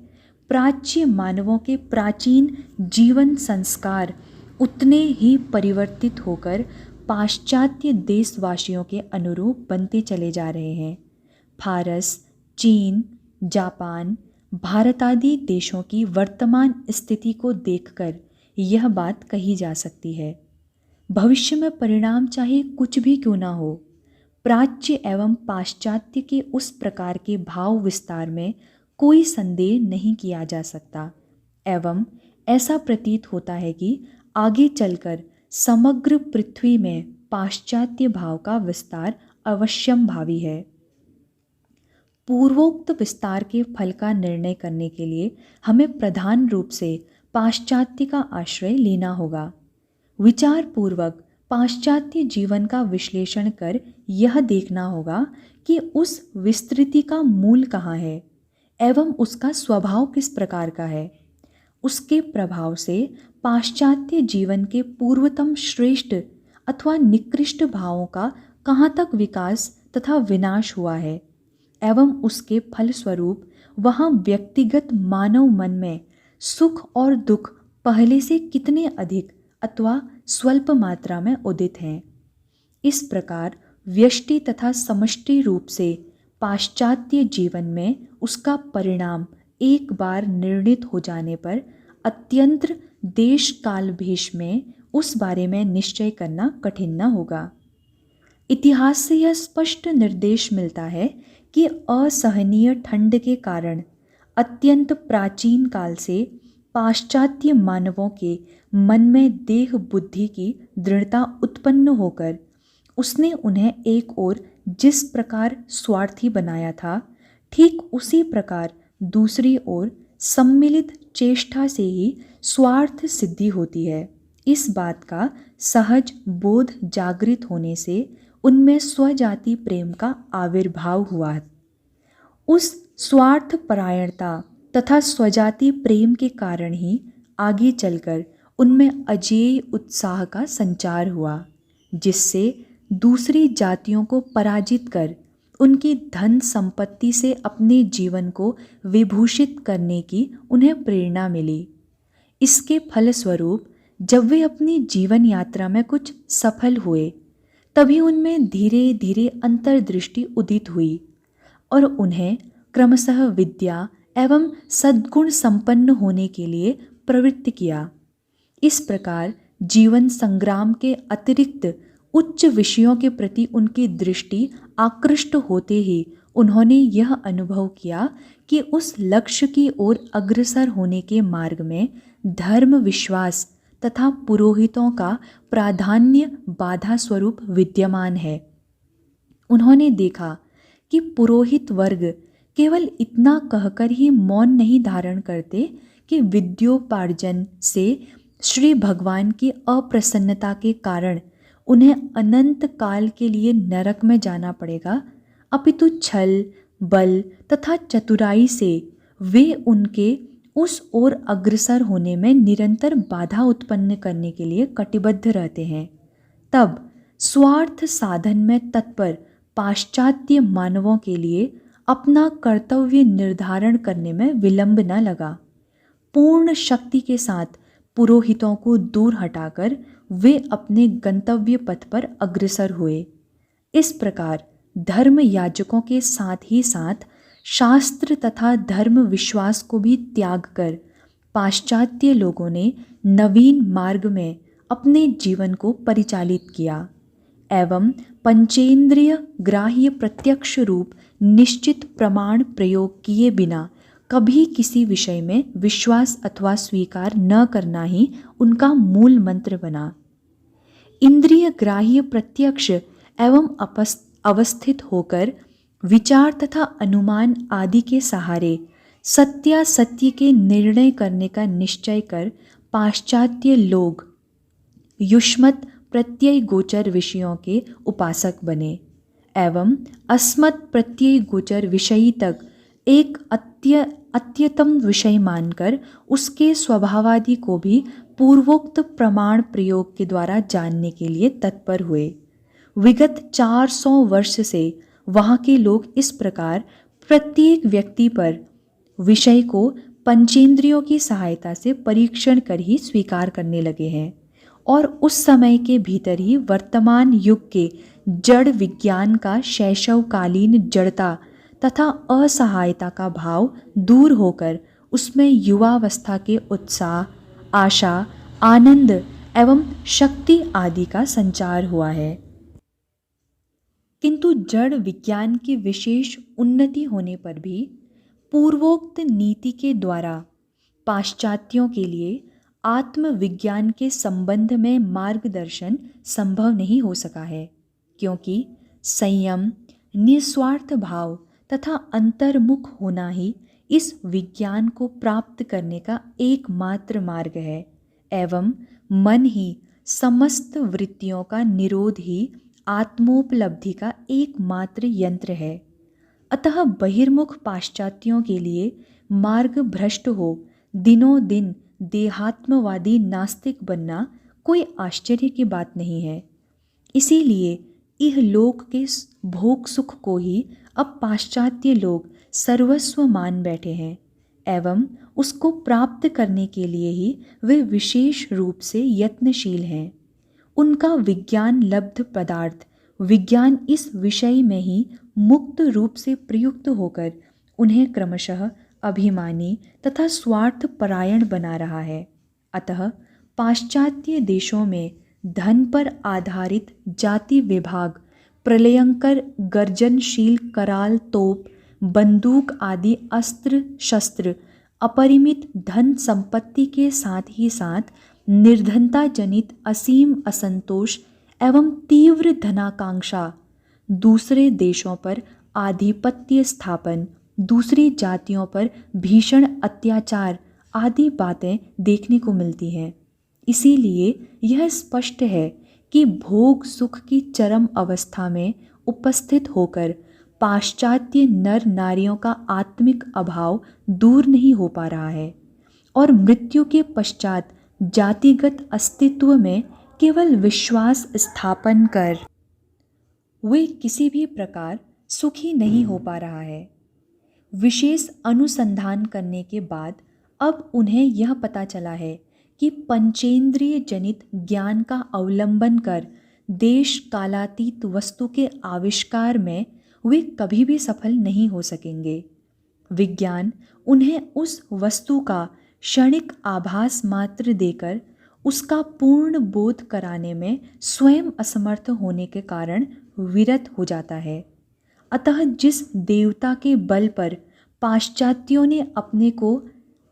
प्राच्य मानवों के प्राचीन जीवन संस्कार उतने ही परिवर्तित होकर पाश्चात्य देशवासियों के अनुरूप बनते चले जा रहे हैं। फारस, चीन, जापान, भारत आदि देशों की वर्तमान स्थिति को देखकर यह बात कही जा सकती है। भविष्य में परिणाम चाहे कुछ भी क्यों ना हो, प्राच्य एवं पाश्चात्य के उस प्रकार के भाव विस्तार में कोई संदेह नहीं किया जा सकता एवं ऐसा प्रतीत होता है कि आगे चलकर समग्र पृथ्वी में पाश्चात्य भाव का विस्तार अवश्यंभावी है। पूर्वोक्त विस्तार के फल का निर्णय करने के लिए हमें प्रधान रूप से पाश्चात्य का आश्रय लेना होगा। विचार पूर्वक पाश्चात्य जीवन का विश्लेषण कर यह देखना होगा कि उस विस्तृति का मूल कहाँ है एवं उसका स्वभाव किस प्रकार का है। उसके प्रभाव से पाश्चात्य जीवन के पूर्वतम श्रेष्ठ अथवा निकृष्ट भावों का कहाँ तक विकास तथा विनाश हुआ है एवं उसके फलस्वरूप वहाँ व्यक्तिगत मानव मन में सुख और दुख पहले से कितने अधिक अथवा स्वल्प मात्रा में उदित हैं। इस प्रकार व्यष्टि तथा समष्टि रूप से पाश्चात्य जीवन में उसका परिणाम एक बार निर्णित हो जाने पर अत्यंत देश काल भेष में उस बारे में निश्चय करना कठिन न होगा। इतिहास से यह स्पष्ट निर्देश मिलता है कि असहनीय ठंड के कारण अत्यंत प्राचीन काल से पाश्चात्य मानवों के मन में देह बुद्धि की दृढ़ता उत्पन्न होकर उसने उन्हें एक ओर जिस प्रकार स्वार्थी बनाया था, ठीक उसी प्रकार दूसरी ओर सम्मिलित चेष्टा से ही स्वार्थ सिद्धि होती है। इस बात का सहज बोध जागृत होने से उनमें स्वजाति प्रेम का आविर्भाव हुआ। उस स्वार्थ परायणता तथा स्वजाति प्रेम के कारण ही आगे चलकर उनमें अजेय उत्साह का संचार हुआ, जिससे दूसरी जातियों को पराजित कर उनकी धन संपत्ति से अपने जीवन को विभूषित करने की उन्हें प्रेरणा मिली। इसके फलस्वरूप जब वे अपनी जीवन यात्रा में कुछ सफल हुए, तभी उनमें धीरे धीरे अंतर्दृष्टि उदित हुई और उन्हें क्रमशः विद्या एवं सद्गुण संपन्न होने के लिए प्रवृत्त किया। इस प्रकार जीवन संग्राम के अतिरिक्त उच्च विषयों के प्रति उनकी दृष्टि आकृष्ट होते ही उन्होंने यह अनुभव किया कि उस लक्ष्य की ओर अग्रसर होने के मार्ग में धर्म, विश्वास तथा पुरोहितों का प्राधान्य बाधा स्वरूप विद्यमान है। उन्होंने देखा कि पुरोहित वर्ग केवल इतना कहकर ही मौन नहीं धारण करते कि विद्योपार्जन से श्री भगवान की अप्रसन्नता के कारण उन्हें अनंत काल के लिए नरक में जाना पड़ेगा, अपितु छल, बल तथा चतुराई से वे उनके उस ओर अग्रसर होने में निरंतर बाधा उत्पन्न करने के लिए कटिबद्ध रहते हैं। तब स्वार्थ साधन में तत्पर पाश्चात्य मानवों के लिए अपना कर्तव्य निर्धारण करने में विलंब न लगा। पूर्ण शक्ति के साथ पुरोहितों को दूर हटाकर वे अपने गंतव्य पथ पर अग्रसर हुए। इस प्रकार धर्म याजकों के साथ ही साथ शास्त्र तथा धर्म विश्वास को भी त्याग कर पाश्चात्य लोगों ने नवीन मार्ग में अपने जीवन को परिचालित किया एवं पंचेंद्रिय ग्राह्य प्रत्यक्ष रूप निश्चित प्रमाण प्रयोग किए बिना कभी किसी विषय में विश्वास अथवा स्वीकार न करना ही उनका मूल मंत्र बना। इंद्रिय ग्राह्य प्रत्यक्ष एवं अवस्थित होकर विचार तथा अनुमान आदि के सहारे सत्यासत्य के निर्णय करने का निश्चय कर पाश्चात्य लोग युष्मत् प्रत्यय गोचर विषयों के उपासक बने एवं अस्मत् प्रत्यय गोचर विषयी तक एक अत्यतम विषय मानकर उसके स्वभावादि को भी पूर्वोक्त प्रमाण प्रयोग के द्वारा जानने के लिए तत्पर हुए। विगत 400 वर्ष से वहाँ के लोग इस प्रकार प्रत्येक व्यक्ति पर विषय को पंचेंद्रियों की सहायता से परीक्षण कर ही स्वीकार करने लगे हैं और उस समय के भीतर ही वर्तमान युग के जड़ विज्ञान का शैशवकालीन जड़ता तथा असहायता का भाव दूर होकर उसमें युवावस्था के उत्साह, आशा, आनंद एवं शक्ति आदि का संचार हुआ है। किंतु जड़ विज्ञान की विशेष उन्नति होने पर भी पूर्वोक्त नीति के द्वारा पाश्चात्यों के लिए आत्मविज्ञान के संबंध में मार्गदर्शन संभव नहीं हो सका है, क्योंकि संयम, निस्वार्थ भाव तथा अंतर्मुख होना ही इस विज्ञान को प्राप्त करने का एकमात्र मार्ग है एवं मन ही समस्त वृत्तियों का निरोध ही आत्मोपलब्धि का एकमात्र यंत्र है। अतः बहिर्मुख पाश्चात्यों के लिए मार्ग भ्रष्ट हो दिनों दिन देहात्मवादी नास्तिक बनना कोई आश्चर्य की बात नहीं है। इसीलिए इहलोक के भोग सुख को ही अब पाश्चात्य लोग सर्वस्व मान बैठे हैं एवं उसको प्राप्त करने के लिए ही वे विशेष रूप से यत्नशील हैं। उनका विज्ञान लब्ध पदार्थ विज्ञान इस विषय में ही मुक्त रूप से प्रयुक्त होकर उन्हें क्रमशः अभिमानी तथा स्वार्थ परायण बना रहा है। अतः पाश्चात्य देशों में धन पर आधारित जाति विभाग, प्रलयंकर गर्जनशील कराल तोप, बंदूक आदि अस्त्र शस्त्र, अपरिमित धन संपत्ति के साथ ही साथ निर्धनता जनित असीम असंतोष एवं तीव्र धनाकांक्षा, दूसरे देशों पर आधिपत्य स्थापन, दूसरी जातियों पर भीषण अत्याचार आदि बातें देखने को मिलती हैं। इसीलिए यह स्पष्ट है कि भोग सुख की चरम अवस्था में उपस्थित होकर पाश्चात्य नर नारियों का आत्मिक अभाव दूर नहीं हो पा रहा है और मृत्यु के पश्चात जातिगत अस्तित्व में केवल विश्वास स्थापन कर वे किसी भी प्रकार सुखी नहीं हो पा रहा है। विशेष अनुसंधान करने के बाद अब उन्हें यह पता चला है कि पंचेंद्रिय जनित ज्ञान का अवलंबन कर देश कालातीत वस्तु के आविष्कार में वे कभी भी सफल नहीं हो सकेंगे। विज्ञान उन्हें उस वस्तु का क्षणिक आभास मात्र देकर उसका पूर्ण बोध कराने में स्वयं असमर्थ होने के कारण विरत हो जाता है। अतः जिस देवता के बल पर पाश्चात्यों ने अपने को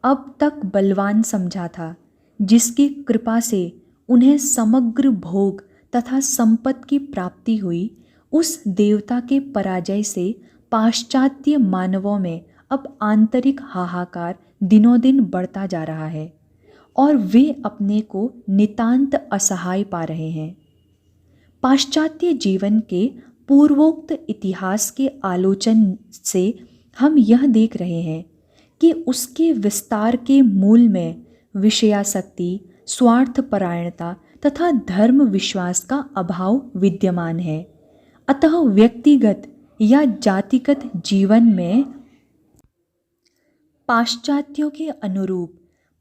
अब तक बलवान समझा था, जिसकी कृपा से उन्हें समग्र भोग तथा संपत्ति की प्राप्ति हुई, उस देवता के पराजय से पाश्चात्य मानवों में अब आंतरिक हाहाकार दिनों दिन बढ़ता जा रहा है और वे अपने को नितांत असहाय पा रहे हैं। पाश्चात्य जीवन के पूर्वोक्त इतिहास के आलोचन से हम यह देख रहे हैं कि उसके विस्तार के मूल में विषयासक्ति, स्वार्थपरायणता तथा धर्म विश्वास का अभाव विद्यमान है। अतः व्यक्तिगत या जातिगत जीवन में पाश्चात्यों के अनुरूप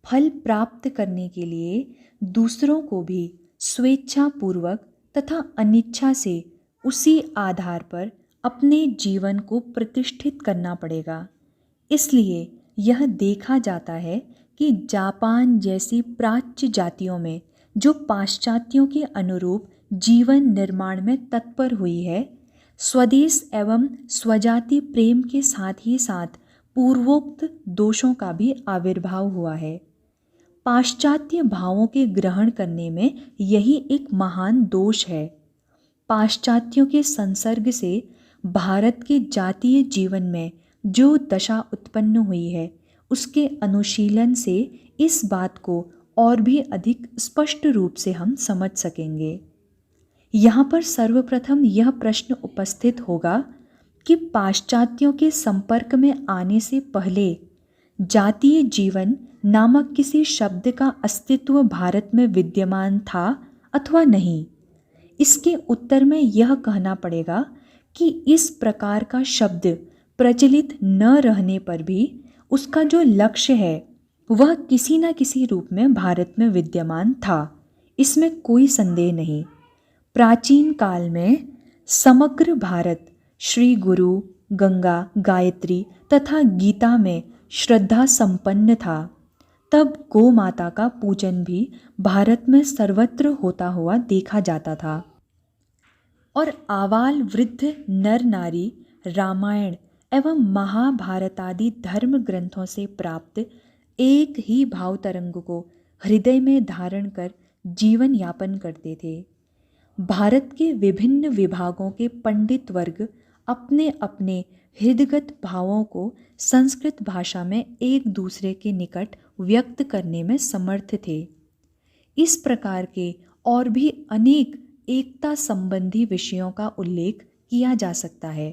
फल प्राप्त करने के लिए दूसरों को भी स्वेच्छापूर्वक तथा अनिच्छा से उसी आधार पर अपने जीवन को प्रतिष्ठित करना पड़ेगा। इसलिए यह देखा जाता है कि जापान जैसी प्राच्य जातियों में जो पाश्चात्यों के अनुरूप जीवन निर्माण में तत्पर हुई है, स्वदेश एवं स्वजाति प्रेम के साथ ही साथ पूर्वोक्त दोषों का भी आविर्भाव हुआ है। पाश्चात्य भावों के ग्रहण करने में यही एक महान दोष है। पाश्चात्यों के संसर्ग से भारत के जातीय जीवन में जो दशा उत्पन्न हुई है, उसके अनुशीलन से इस बात को और भी अधिक स्पष्ट रूप से हम समझ सकेंगे। यहाँ पर सर्वप्रथम यह प्रश्न उपस्थित होगा कि पाश्चात्यों के संपर्क में आने से पहले जातीय जीवन नामक किसी शब्द का अस्तित्व भारत में विद्यमान था अथवा नहीं। इसके उत्तर में यह कहना पड़ेगा कि इस प्रकार का शब्द प्रचलित न रहने पर भी उसका जो लक्ष्य है वह किसी न किसी रूप में भारत में विद्यमान था, इसमें कोई संदेह नहीं। प्राचीन काल में समग्र भारत श्री गुरु, गंगा, गायत्री तथा गीता में श्रद्धा संपन्न था। तब गौ माता का पूजन भी भारत में सर्वत्र होता हुआ देखा जाता था और आबाल वृद्ध नर नारी रामायण एवं महाभारत आदि धर्म ग्रंथों से प्राप्त एक ही भाव तरंग को हृदय में धारण कर जीवन यापन करते थे। भारत के विभिन्न विभागों के पंडित वर्ग अपने अपने हृदयगत भावों को संस्कृत भाषा में एक दूसरे के निकट व्यक्त करने में समर्थ थे। इस प्रकार के और भी अनेक एकता संबंधी विषयों का उल्लेख किया जा सकता है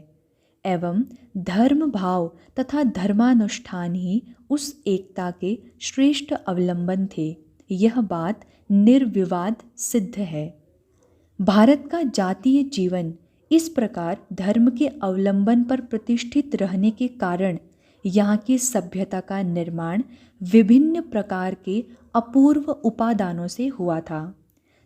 एवं धर्म भाव तथा धर्मानुष्ठान ही उस एकता के श्रेष्ठ अवलंबन थे। यह बात निर्विवाद सिद्ध है। भारत का जातीय जीवन इस प्रकार धर्म के अवलंबन पर प्रतिष्ठित रहने के कारण यहाँ की सभ्यता का निर्माण विभिन्न प्रकार के अपूर्व उपादानों से हुआ था।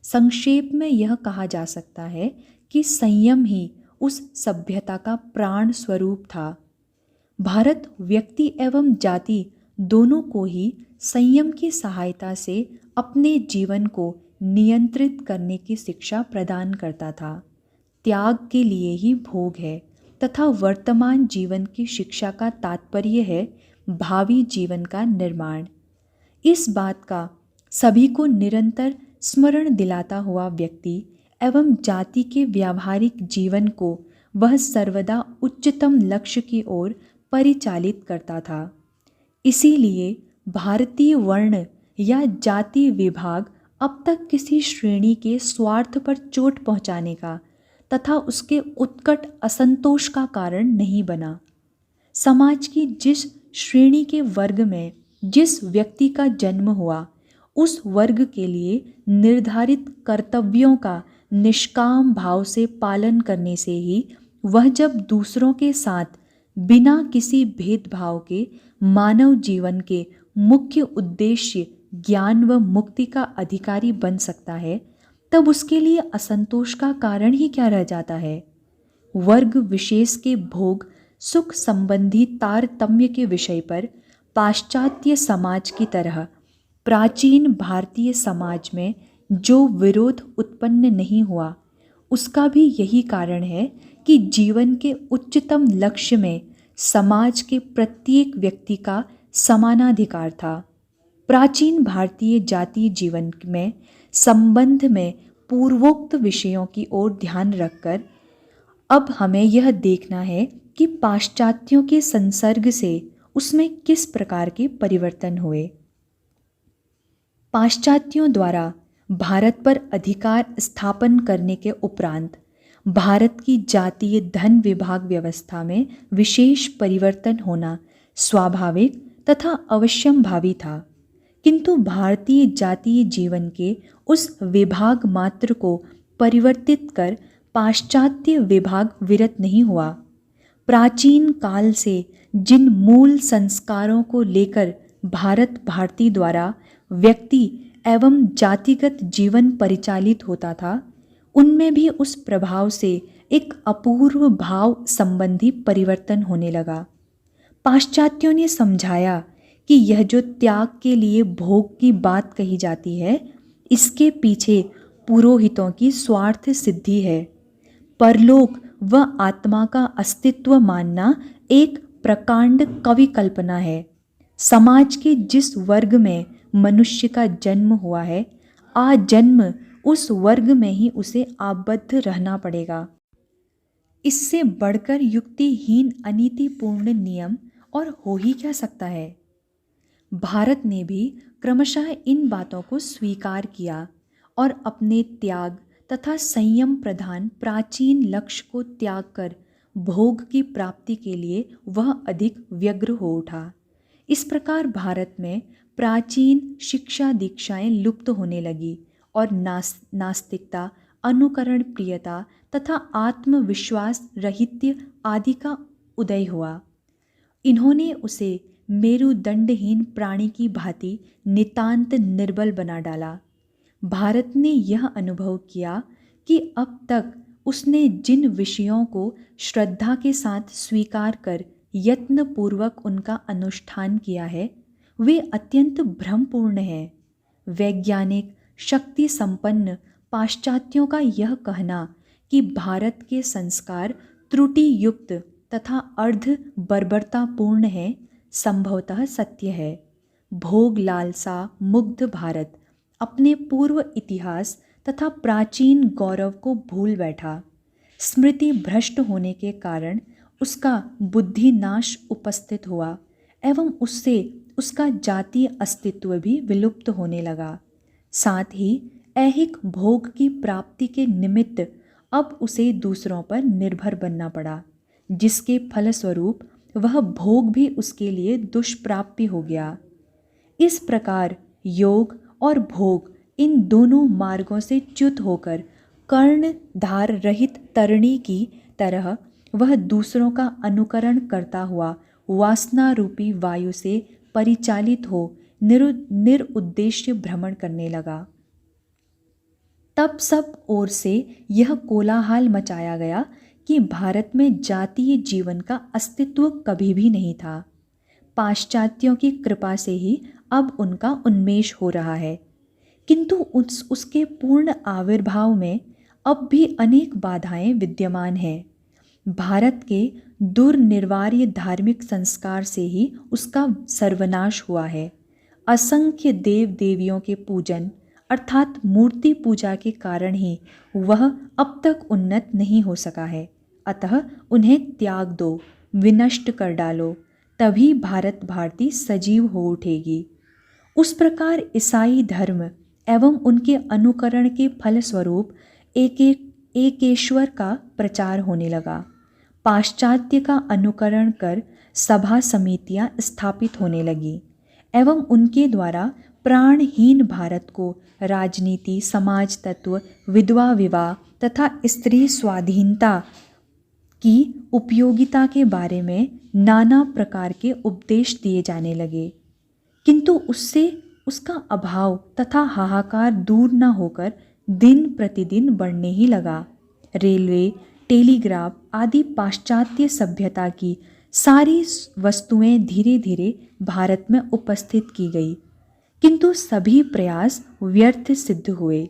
संक्षेप में यह कहा जा सकता है कि संयम ही उस सभ्यता का प्राण स्वरूप था। भारत व्यक्ति एवं जाति दोनों को ही संयम की सहायता से अपने जीवन को नियंत्रित करने की शिक्षा प्रदान करता था। त्याग के लिए ही भोग है तथा वर्तमान जीवन की शिक्षा का तात्पर्य है भावी जीवन का निर्माण। इस बात का सभी को निरंतर स्मरण दिलाता हुआ व्यक्ति एवं जाति के व्यावहारिक जीवन को वह सर्वदा उच्चतम लक्ष्य की ओर परिचालित करता था। इसीलिए भारतीय वर्ण या जाति विभाग अब तक किसी श्रेणी के स्वार्थ पर चोट पहुंचाने का तथा उसके उत्कट असंतोष का कारण नहीं बना। समाज की जिस श्रेणी के वर्ग में जिस व्यक्ति का जन्म हुआ, उस वर्ग के लिए निर्धारित कर्तव्यों का निष्काम भाव से पालन करने से ही वह जब दूसरों के साथ बिना किसी भेदभाव के मानव जीवन के मुख्य उद्देश्य ज्ञान व मुक्ति का अधिकारी बन सकता है, तब उसके लिए असंतोष का कारण ही क्या रह जाता है। वर्ग विशेष के भोग सुख संबंधी तारतम्य के विषय पर पाश्चात्य समाज की तरह प्राचीन भारतीय समाज में जो विरोध उत्पन्न नहीं हुआ, उसका भी यही कारण है कि जीवन के उच्चतम लक्ष्य में समाज के प्रत्येक व्यक्ति का समानाधिकार था। प्राचीन भारतीय जातीय जीवन में संबंध में पूर्वोक्त विषयों की ओर ध्यान रखकर अब हमें यह देखना है कि पाश्चात्यों के संसर्ग से उसमें किस प्रकार के परिवर्तन हुए। पाश्चात्यों द्वारा भारत पर अधिकार स्थापन करने के उपरांत भारत की जातीय धन विभाग व्यवस्था में विशेष परिवर्तन होना स्वाभाविक तथा अवश्यंभावी था, किंतु भारतीय जातीय जीवन के उस विभाग मात्र को परिवर्तित कर पाश्चात्य विभाग विरत नहीं हुआ। प्राचीन काल से जिन मूल संस्कारों को लेकर भारत भारती द्वारा व्यक्ति एवं जातिगत जीवन परिचालित होता था, उनमें भी उस प्रभाव से एक अपूर्व भाव संबंधी परिवर्तन होने लगा। पाश्चात्यों ने समझाया कि यह जो त्याग के लिए भोग की बात कही जाती है, इसके पीछे पुरोहितों की स्वार्थ सिद्धि है। परलोक व आत्मा का अस्तित्व मानना एक प्रकांड कवि कल्पना है। समाज के जिस वर्ग में मनुष्य का जन्म हुआ है, आजन्म उस वर्ग में ही उसे आबद्ध रहना पड़ेगा। इससे बढ़कर युक्तिहीन अनीतिपूर्ण नियम और हो ही क्या सकता है। भारत ने भी क्रमशः इन बातों को स्वीकार किया और अपने त्याग तथा संयम प्रधान प्राचीन लक्ष्य को त्याग कर भोग की प्राप्ति के लिए वह अधिक व्यग्र हो उठा। इस प्रकार भारत में प्राचीन शिक्षा दीक्षाएं लुप्त होने लगी और नास्तिकता, अनुकरण प्रियता तथा आत्मविश्वास रहित्य आदि का उदय हुआ। इन्होंने उसे मेरुदंडहीन प्राणी की भांति नितांत निर्बल बना डाला। भारत ने यह अनुभव किया कि अब तक उसने जिन विषयों को श्रद्धा के साथ स्वीकार कर यत्नपूर्वक उनका अनुष्ठान किया है, वे अत्यंत भ्रमपूर्ण हैं। वैज्ञानिक शक्ति संपन्न पाश्चात्यों का यह कहना कि भारत के संस्कार त्रुटि युक्त तथा अर्ध बर्बरतापूर्ण है, संभवतः सत्य है। भोग लालसा मुग्ध भारत अपने पूर्व इतिहास तथा प्राचीन गौरव को भूल बैठा। स्मृति भ्रष्ट होने के कारण उसका बुद्धि नाश उपस्थित हुआ एवं उससे उसका जातीय अस्तित्व भी विलुप्त होने लगा। साथ ही ऐहिक भोग की प्राप्ति के निमित्त अब उसे दूसरों पर निर्भर बनना पड़ा, जिसके फलस्वरूप वह भोग भी उसके लिए दुष्प्राप्य हो गया। इस प्रकार योग और भोग इन दोनों मार्गों से च्युत होकर कर्णधार रहित तरणी की तरह वह दूसरों का अनुकरण करता हुआ वासना रूपी वायु से परिचालित हो निरुद्देश्य भ्रमण करने लगा। तब सब ओर से यह कोलाहल मचाया गया कि भारत में जातीय जीवन का अस्तित्व कभी भी नहीं था। पाश्चात्यों की कृपा से ही अब उनका उन्मेष हो रहा है, किंतु उसके पूर्ण आविर्भाव में अब भी अनेक बाधाएं विद्यमान हैं। भारत के दुर्निवार्य धार्मिक संस्कार से ही उसका सर्वनाश हुआ है। असंख्य देव देवियों के पूजन अर्थात मूर्ति पूजा के कारण ही वह अब तक उन्नत नहीं हो सका है। अतः उन्हें त्याग दो, विनष्ट कर डालो, तभी भारत भारती सजीव हो उठेगी। उस प्रकार ईसाई धर्म एवं उनके अनुकरण के फलस्वरूप एकेश्वर का प्रचार होने लगा। पाश्चात्य का अनुकरण कर सभा समितियां स्थापित होने लगी एवं उनके द्वारा प्राणहीन भारत को राजनीति, समाज तत्व, विधवा विवाह तथा स्त्री स्वाधीनता की उपयोगिता के बारे में नाना प्रकार के उपदेश दिए जाने लगे, किंतु उससे उसका अभाव तथा हाहाकार दूर न होकर दिन प्रतिदिन बढ़ने ही लगा। रेलवे, टेलीग्राफ आदि पाश्चात्य सभ्यता की सारी वस्तुएं धीरे धीरे भारत में उपस्थित की गई, किंतु सभी प्रयास व्यर्थ सिद्ध हुए।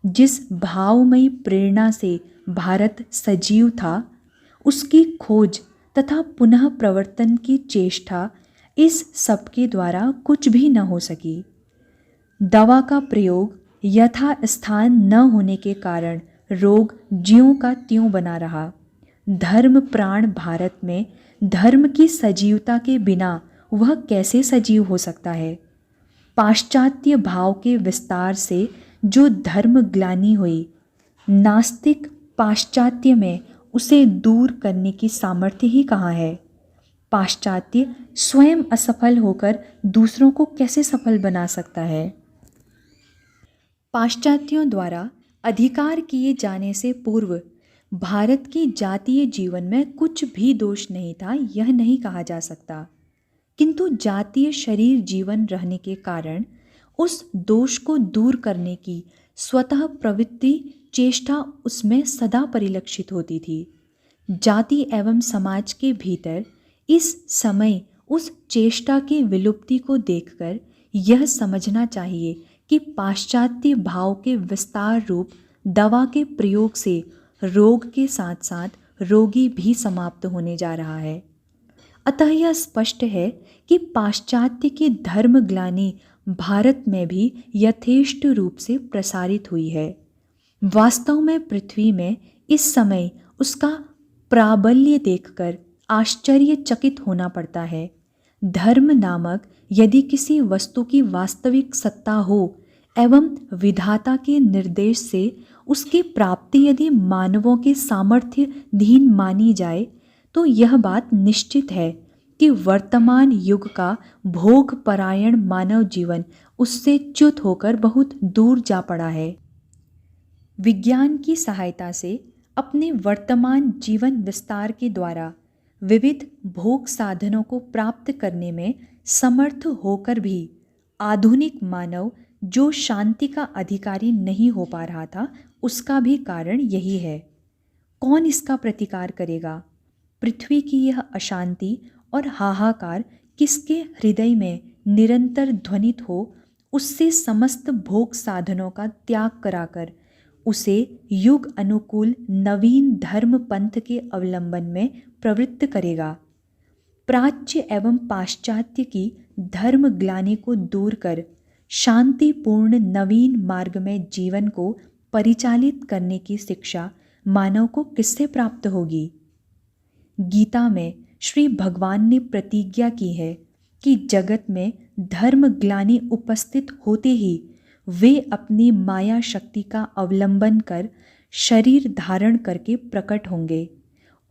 जिस भावमयी प्रेरणा से भारत सजीव था, उसकी खोज तथा पुनः प्रवर्तन की चेष्टा, इस सब के द्वारा कुछ भी न हो सकी। दवा का प्रयोग यथा स्थान न होने के कारण रोग ज्यों का त्यों बना रहा। धर्म प्राण भारत में धर्म की सजीवता के बिना वह कैसे सजीव हो सकता है। पाश्चात्य भाव के विस्तार से जो धर्म ग्लानि हुई, नास्तिक पाश्चात्य में उसे दूर करने की सामर्थ्य ही कहाँ है। पाश्चात्य स्वयं असफल होकर दूसरों को कैसे सफल बना सकता है। पाश्चात्यों द्वारा अधिकार किए जाने से पूर्व भारत के जातीय जीवन में कुछ भी दोष नहीं था, यह नहीं कहा जा सकता, किंतु जातीय शरीर जीवन रहने के कारण उस दोष को दूर करने की स्वतः प्रवृत्ति चेष्टा उसमें सदा परिलक्षित होती थी। जाति एवं समाज के भीतर इस समय उस चेष्टा की विलुप्ति को देखकर यह समझना चाहिए कि पाश्चात्य भाव के विस्तार रूप दवा के प्रयोग से रोग के साथ साथ रोगी भी समाप्त होने जा रहा है। अतः यह स्पष्ट है कि पाश्चात्य की धर्म ग्लानि भारत में भी यथेष्ट रूप से प्रसारित हुई है। वास्तव में पृथ्वी में इस समय उसका प्राबल्य देखकर आश्चर्यचकित होना पड़ता है। धर्म नामक यदि किसी वस्तु की वास्तविक सत्ता हो एवं विधाता के निर्देश से उसकी प्राप्ति यदि मानवों के सामर्थ्यधीन मानी जाए, तो यह बात निश्चित है कि वर्तमान युग का भोग परायण मानव जीवन उससे च्युत होकर बहुत दूर जा पड़ा है। विज्ञान की सहायता से अपने वर्तमान जीवन विस्तार के द्वारा विविध भोग साधनों को प्राप्त करने में समर्थ होकर भी आधुनिक मानव जो शांति का अधिकारी नहीं हो पा रहा था, उसका भी कारण यही है। कौन इसका प्रतिकार करेगा? पृथ्वी की यह अशांति और हाहाकार किसके हृदय में निरंतर ध्वनित हो, उससे समस्त भोग साधनों का त्याग कराकर उसे युग अनुकूल नवीन धर्म पंथ के अवलंबन में प्रवृत्त करेगा। प्राच्य एवं पाश्चात्य की धर्म ग्लानि को दूर कर शांतिपूर्ण नवीन मार्ग में जीवन को परिचालित करने की शिक्षा मानव को किससे प्राप्त होगी? गीता में श्री भगवान ने प्रतिज्ञा की है कि जगत में धर्म ग्लानि उपस्थित होते ही वे अपनी माया शक्ति का अवलंबन कर शरीर धारण करके प्रकट होंगे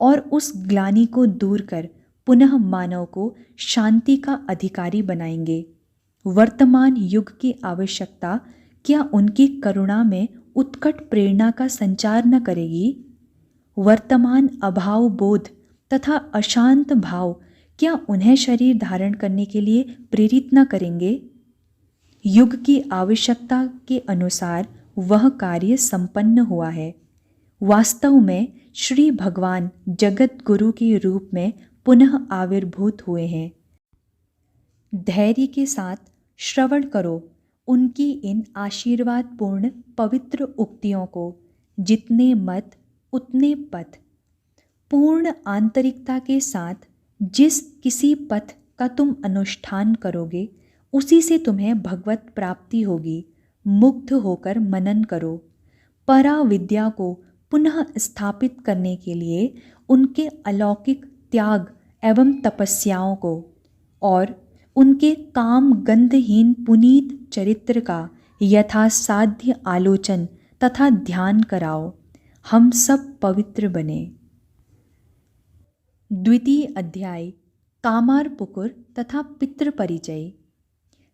और उस ग्लानि को दूर कर पुनः मानव को शांति का अधिकारी बनाएंगे। वर्तमान युग की आवश्यकता क्या उनकी करुणा में उत्कट प्रेरणा का संचार न करेगी? वर्तमान अभाव बोध तथा अशांत भाव क्या उन्हें शरीर धारण करने के लिए प्रेरित न करेंगे? युग की आवश्यकता के अनुसार वह कार्य संपन्न हुआ है। वास्तव में श्री भगवान जगत गुरु के रूप में पुनः आविर्भूत हुए हैं। धैर्य के साथ श्रवण करो उनकी इन आशीर्वादपूर्ण पवित्र उक्तियों को। जितने मत उतने पथ। पूर्ण आंतरिकता के साथ जिस किसी पथ का तुम अनुष्ठान करोगे, उसी से तुम्हें भगवत प्राप्ति होगी। मुग्ध होकर मनन करो। परा विद्या को पुनः स्थापित करने के लिए उनके अलौकिक त्याग एवं तपस्याओं को और उनके काम गंधहीन पुनीत चरित्र का यथासाध्य आलोचन तथा ध्यान कराओ। हम सब पवित्र बने। द्वितीय अध्याय कामार पुकुर तथा पितृ परिचय।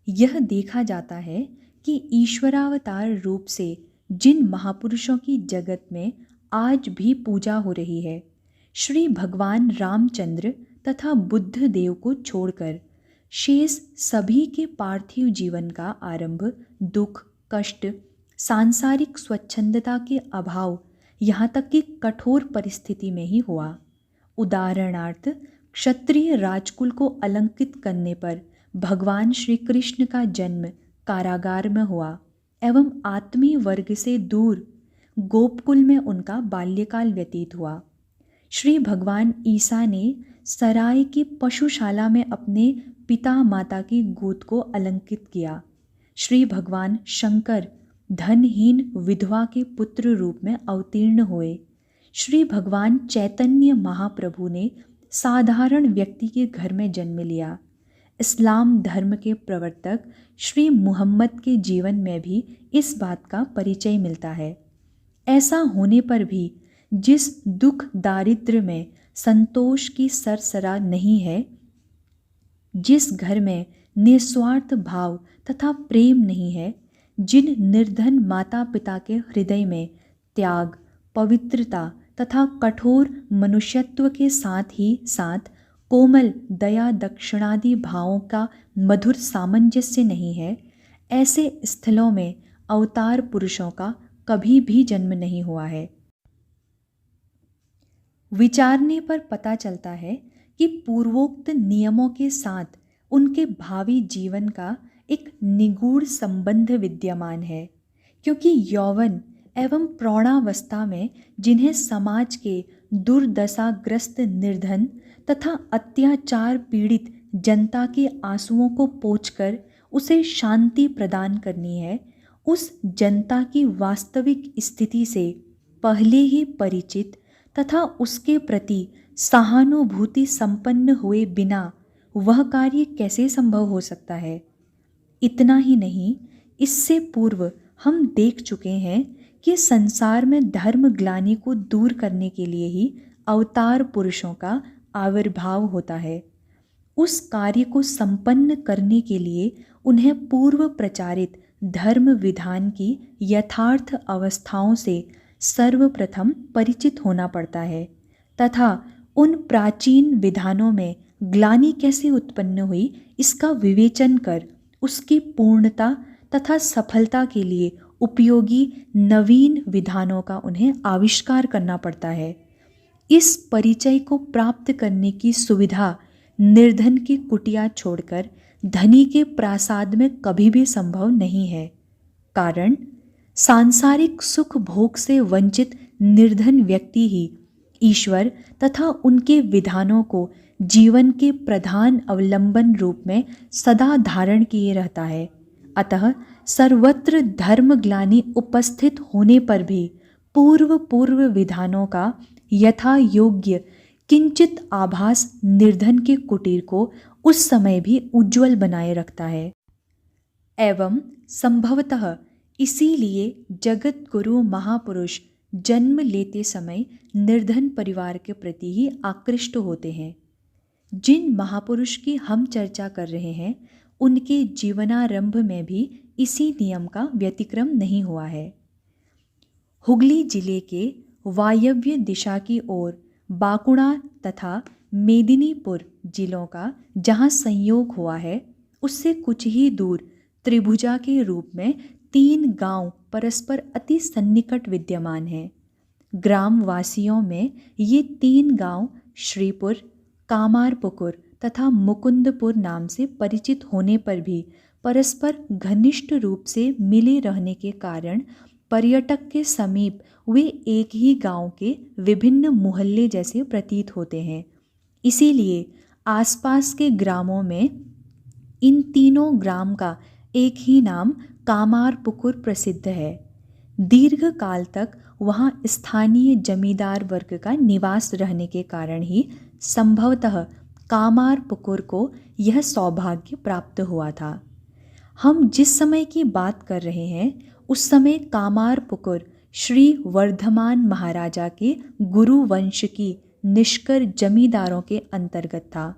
यह देखा जाता है कि ईश्वरावतार रूप से जिन महापुरुषों की जगत में आज भी पूजा हो रही है, श्री भगवान रामचंद्र तथा बुद्ध देव को छोड़कर शेष सभी के पार्थिव जीवन का आरंभ दुख, कष्ट, सांसारिक स्वच्छंदता के अभाव, यहाँ तक कि कठोर परिस्थिति में ही हुआ। उदाहरणार्थ, क्षत्रिय राजकुल को अलंकित करने पर भगवान श्री कृष्ण का जन्म कारागार में हुआ एवं आत्मीय वर्ग से दूर गोपकुल में उनका बाल्यकाल व्यतीत हुआ। श्री भगवान ईसा ने सराय की पशुशाला में अपने पिता माता की गोद को अलंकृत किया। श्री भगवान शंकर धनहीन विधवा के पुत्र रूप में अवतीर्ण हुए। श्री भगवान चैतन्य महाप्रभु ने साधारण व्यक्ति के घर में जन्म लिया। इस्लाम धर्म के प्रवर्तक श्री मुहम्मद के जीवन में भी इस बात का परिचय मिलता है। ऐसा होने पर भी जिस दुख दारिद्र्य में संतोष की सरसरा नहीं है, जिस घर में निस्वार्थ भाव तथा प्रेम नहीं है, जिन निर्धन माता पिता के हृदय में त्याग, पवित्रता तथा कठोर मनुष्यत्व के साथ ही साथ कोमल दया दक्षिणादि भावों का मधुर सामंजस्य नहीं है, ऐसे स्थलों में अवतार पुरुषों का कभी भी जन्म नहीं हुआ है। विचारने पर पता चलता है कि पूर्वोक्त नियमों के साथ उनके भावी जीवन का एक निगूढ़ संबंध विद्यमान है, क्योंकि यौवन एवं प्रौढ़ावस्था में जिन्हें समाज के दुर्दशाग्रस्त निर्धन तथा अत्याचार पीड़ित जनता के आंसुओं को पोंछकर उसे शांति प्रदान करनी है, उस जनता की वास्तविक स्थिति से पहले ही परिचित तथा उसके प्रति सहानुभूति संपन्न हुए बिना वह कार्य कैसे संभव हो सकता है। इतना ही नहीं, इससे पूर्व हम देख चुके हैं कि संसार में धर्म ग्लानि को दूर करने के लिए ही अवतार पुरुषों का आविर्भाव होता है। उस कार्य को संपन्न करने के लिए उन्हें पूर्व प्रचारित धर्म विधान की यथार्थ अवस्थाओं से सर्वप्रथम परिचित होना पड़ता है तथा उन प्राचीन विधानों में ग्लानि कैसे उत्पन्न हुई इसका विवेचन कर उसकी पूर्णता तथा सफलता के लिए उपयोगी नवीन विधानों का उन्हें आविष्कार करना पड़ता है। इस परिचय को प्राप्त करने की सुविधा निर्धन की कुटिया छोड़कर धनी के प्रासाद में कभी भी संभव नहीं है। कारण सांसारिक सुख भोग से वंचित निर्धन व्यक्ति ही ईश्वर तथा उनके विधानों को जीवन के प्रधान अवलंबन रूप में सदा धारण किए रहता है। अतः सर्वत्र धर्म ग्लानि उपस्थित होने पर भी पूर्व विधानों का यथा योग्य किंचित आभास निर्धन के कुटीर को उस समय भी उज्जवल बनाए रखता है। एवं संभवतः इसीलिए जगत गुरु महापुरुष जन्म लेते समय निर्धन परिवार के प्रति ही आकृष्ट होते हैं। जिन महापुरुष की हम चर्चा कर रहे हैं, उनके जीवनारंभ में भी इसी नियम का व्यतिक्रम नहीं हुआ है। हुगली जिले के वायव्य दिशा की ओर बांकुड़ा तथा मेदिनीपुर जिलों का जहाँ संयोग हुआ है, उससे कुछ ही दूर त्रिभुजा के रूप में 3 गांव परस्पर अति सन्निकट विद्यमान हैं। ग्राम वासियों में ये 3 गांव श्रीपुर, कामारपुकुर तथा मुकुंदपुर नाम से परिचित होने पर भी परस्पर घनिष्ठ रूप से मिले रहने के कारण पर्यटक के समीप वे एक ही गांव के विभिन्न मोहल्ले जैसे प्रतीत होते हैं। इसीलिए आसपास के ग्रामों में इन तीनों ग्राम का एक ही नाम कामारपुकुर प्रसिद्ध है। दीर्घ काल तक वहाँ स्थानीय जमींदार वर्ग का निवास रहने के कारण ही संभवतः कामारपुकुर को यह सौभाग्य प्राप्त हुआ था। हम जिस समय की बात कर रहे हैं, उस समय कामारपुकुर श्री वर्धमान महाराजा के गुरु वंश की निष्कर जमींदारों के अंतर्गत था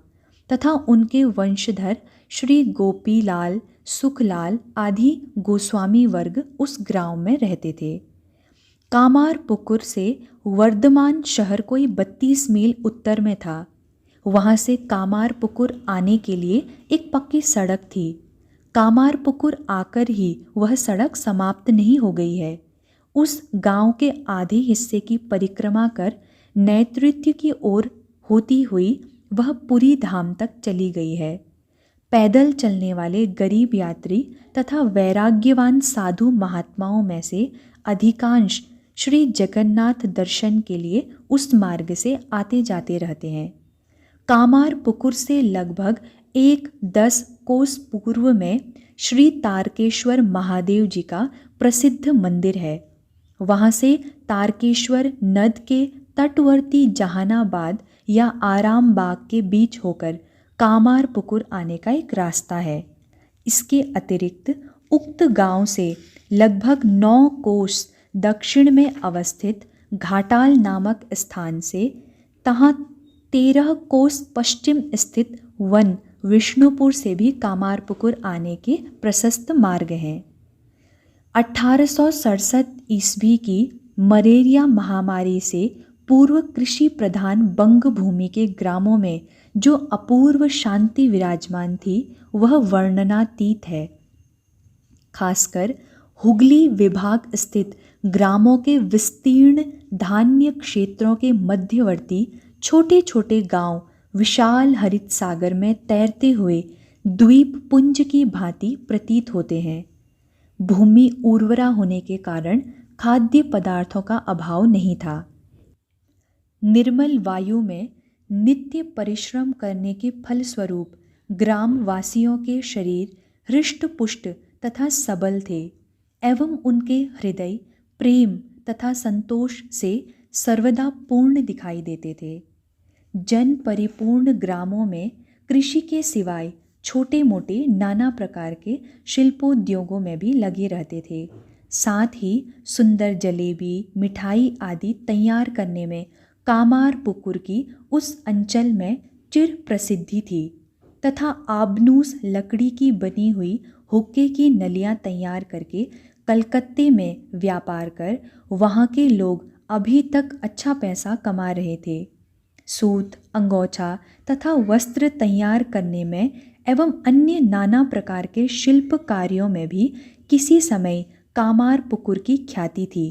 तथा उनके वंशधर श्री गोपीलाल, सुखलाल आदि गोस्वामी वर्ग उस गांव में रहते थे। कामारपुकुर से वर्धमान शहर कोई 32 मील उत्तर में था। वहाँ से कामारपुकुर आने के लिए एक पक्की सड़क थी। कामारपुकुर आकर ही वह सड़क समाप्त नहीं हो गई है। उस गांव के आधे हिस्से की परिक्रमा कर नैऋत्य की ओर होती हुई वह पुरी धाम तक चली गई है। पैदल चलने वाले गरीब यात्री तथा वैराग्यवान साधु महात्माओं में से अधिकांश श्री जगन्नाथ दर्शन के लिए उस मार्ग से आते जाते रहते हैं। कामारपुकुर से लगभग 1-10 कोस पूर्व में श्री तारकेश्वर महादेव जी का प्रसिद्ध मंदिर है। वहाँ से तारकेश्वर नद के तटवर्ती जहानाबाद या आराम बाग के बीच होकर कामारपुकुर आने का एक रास्ता है। इसके अतिरिक्त उक्त गांव से लगभग 9 कोस दक्षिण में अवस्थित घाटाल नामक स्थान से तहाँ 13 कोस पश्चिम स्थित वन विष्णुपुर से भी कामारपुकुर आने के प्रशस्त मार्ग हैं। 1867 ईस्वी की मलेरिया महामारी से पूर्व कृषि प्रधान बंग भूमि के ग्रामों में जो अपूर्व शांति विराजमान थी वह वर्णनातीत है। खासकर हुगली विभाग स्थित ग्रामों के विस्तीर्ण धान्य क्षेत्रों के मध्यवर्ती छोटे छोटे गांव विशाल हरित सागर में तैरते हुए द्वीप पुंज की भांति प्रतीत होते हैं। भूमि उर्वरा होने के कारण खाद्य पदार्थों का अभाव नहीं था। निर्मल वायु में नित्य परिश्रम करने के फलस्वरूप ग्राम वासियों के शरीर हृष्ट पुष्ट तथा सबल थे एवं उनके हृदय प्रेम तथा संतोष से सर्वदा पूर्ण दिखाई देते थे। जन परिपूर्ण ग्रामों में कृषि के सिवाय छोटे मोटे नाना प्रकार के शिल्पोद्योगों में भी लगे रहते थे। साथ ही सुंदर जलेबी मिठाई आदि तैयार करने में कामारपुकुर की उस अंचल में चिर प्रसिद्धि थी तथा आबनूस लकड़ी की बनी हुई हुक्के की नलियाँ तैयार करके कलकत्ते में व्यापार कर वहाँ के लोग अभी तक अच्छा पैसा कमा रहे थे। सूत अंगोछा तथा वस्त्र तैयार करने में एवं अन्य नाना प्रकार के शिल्प कार्यों में भी किसी समय कामारपुकुर की ख्याति थी।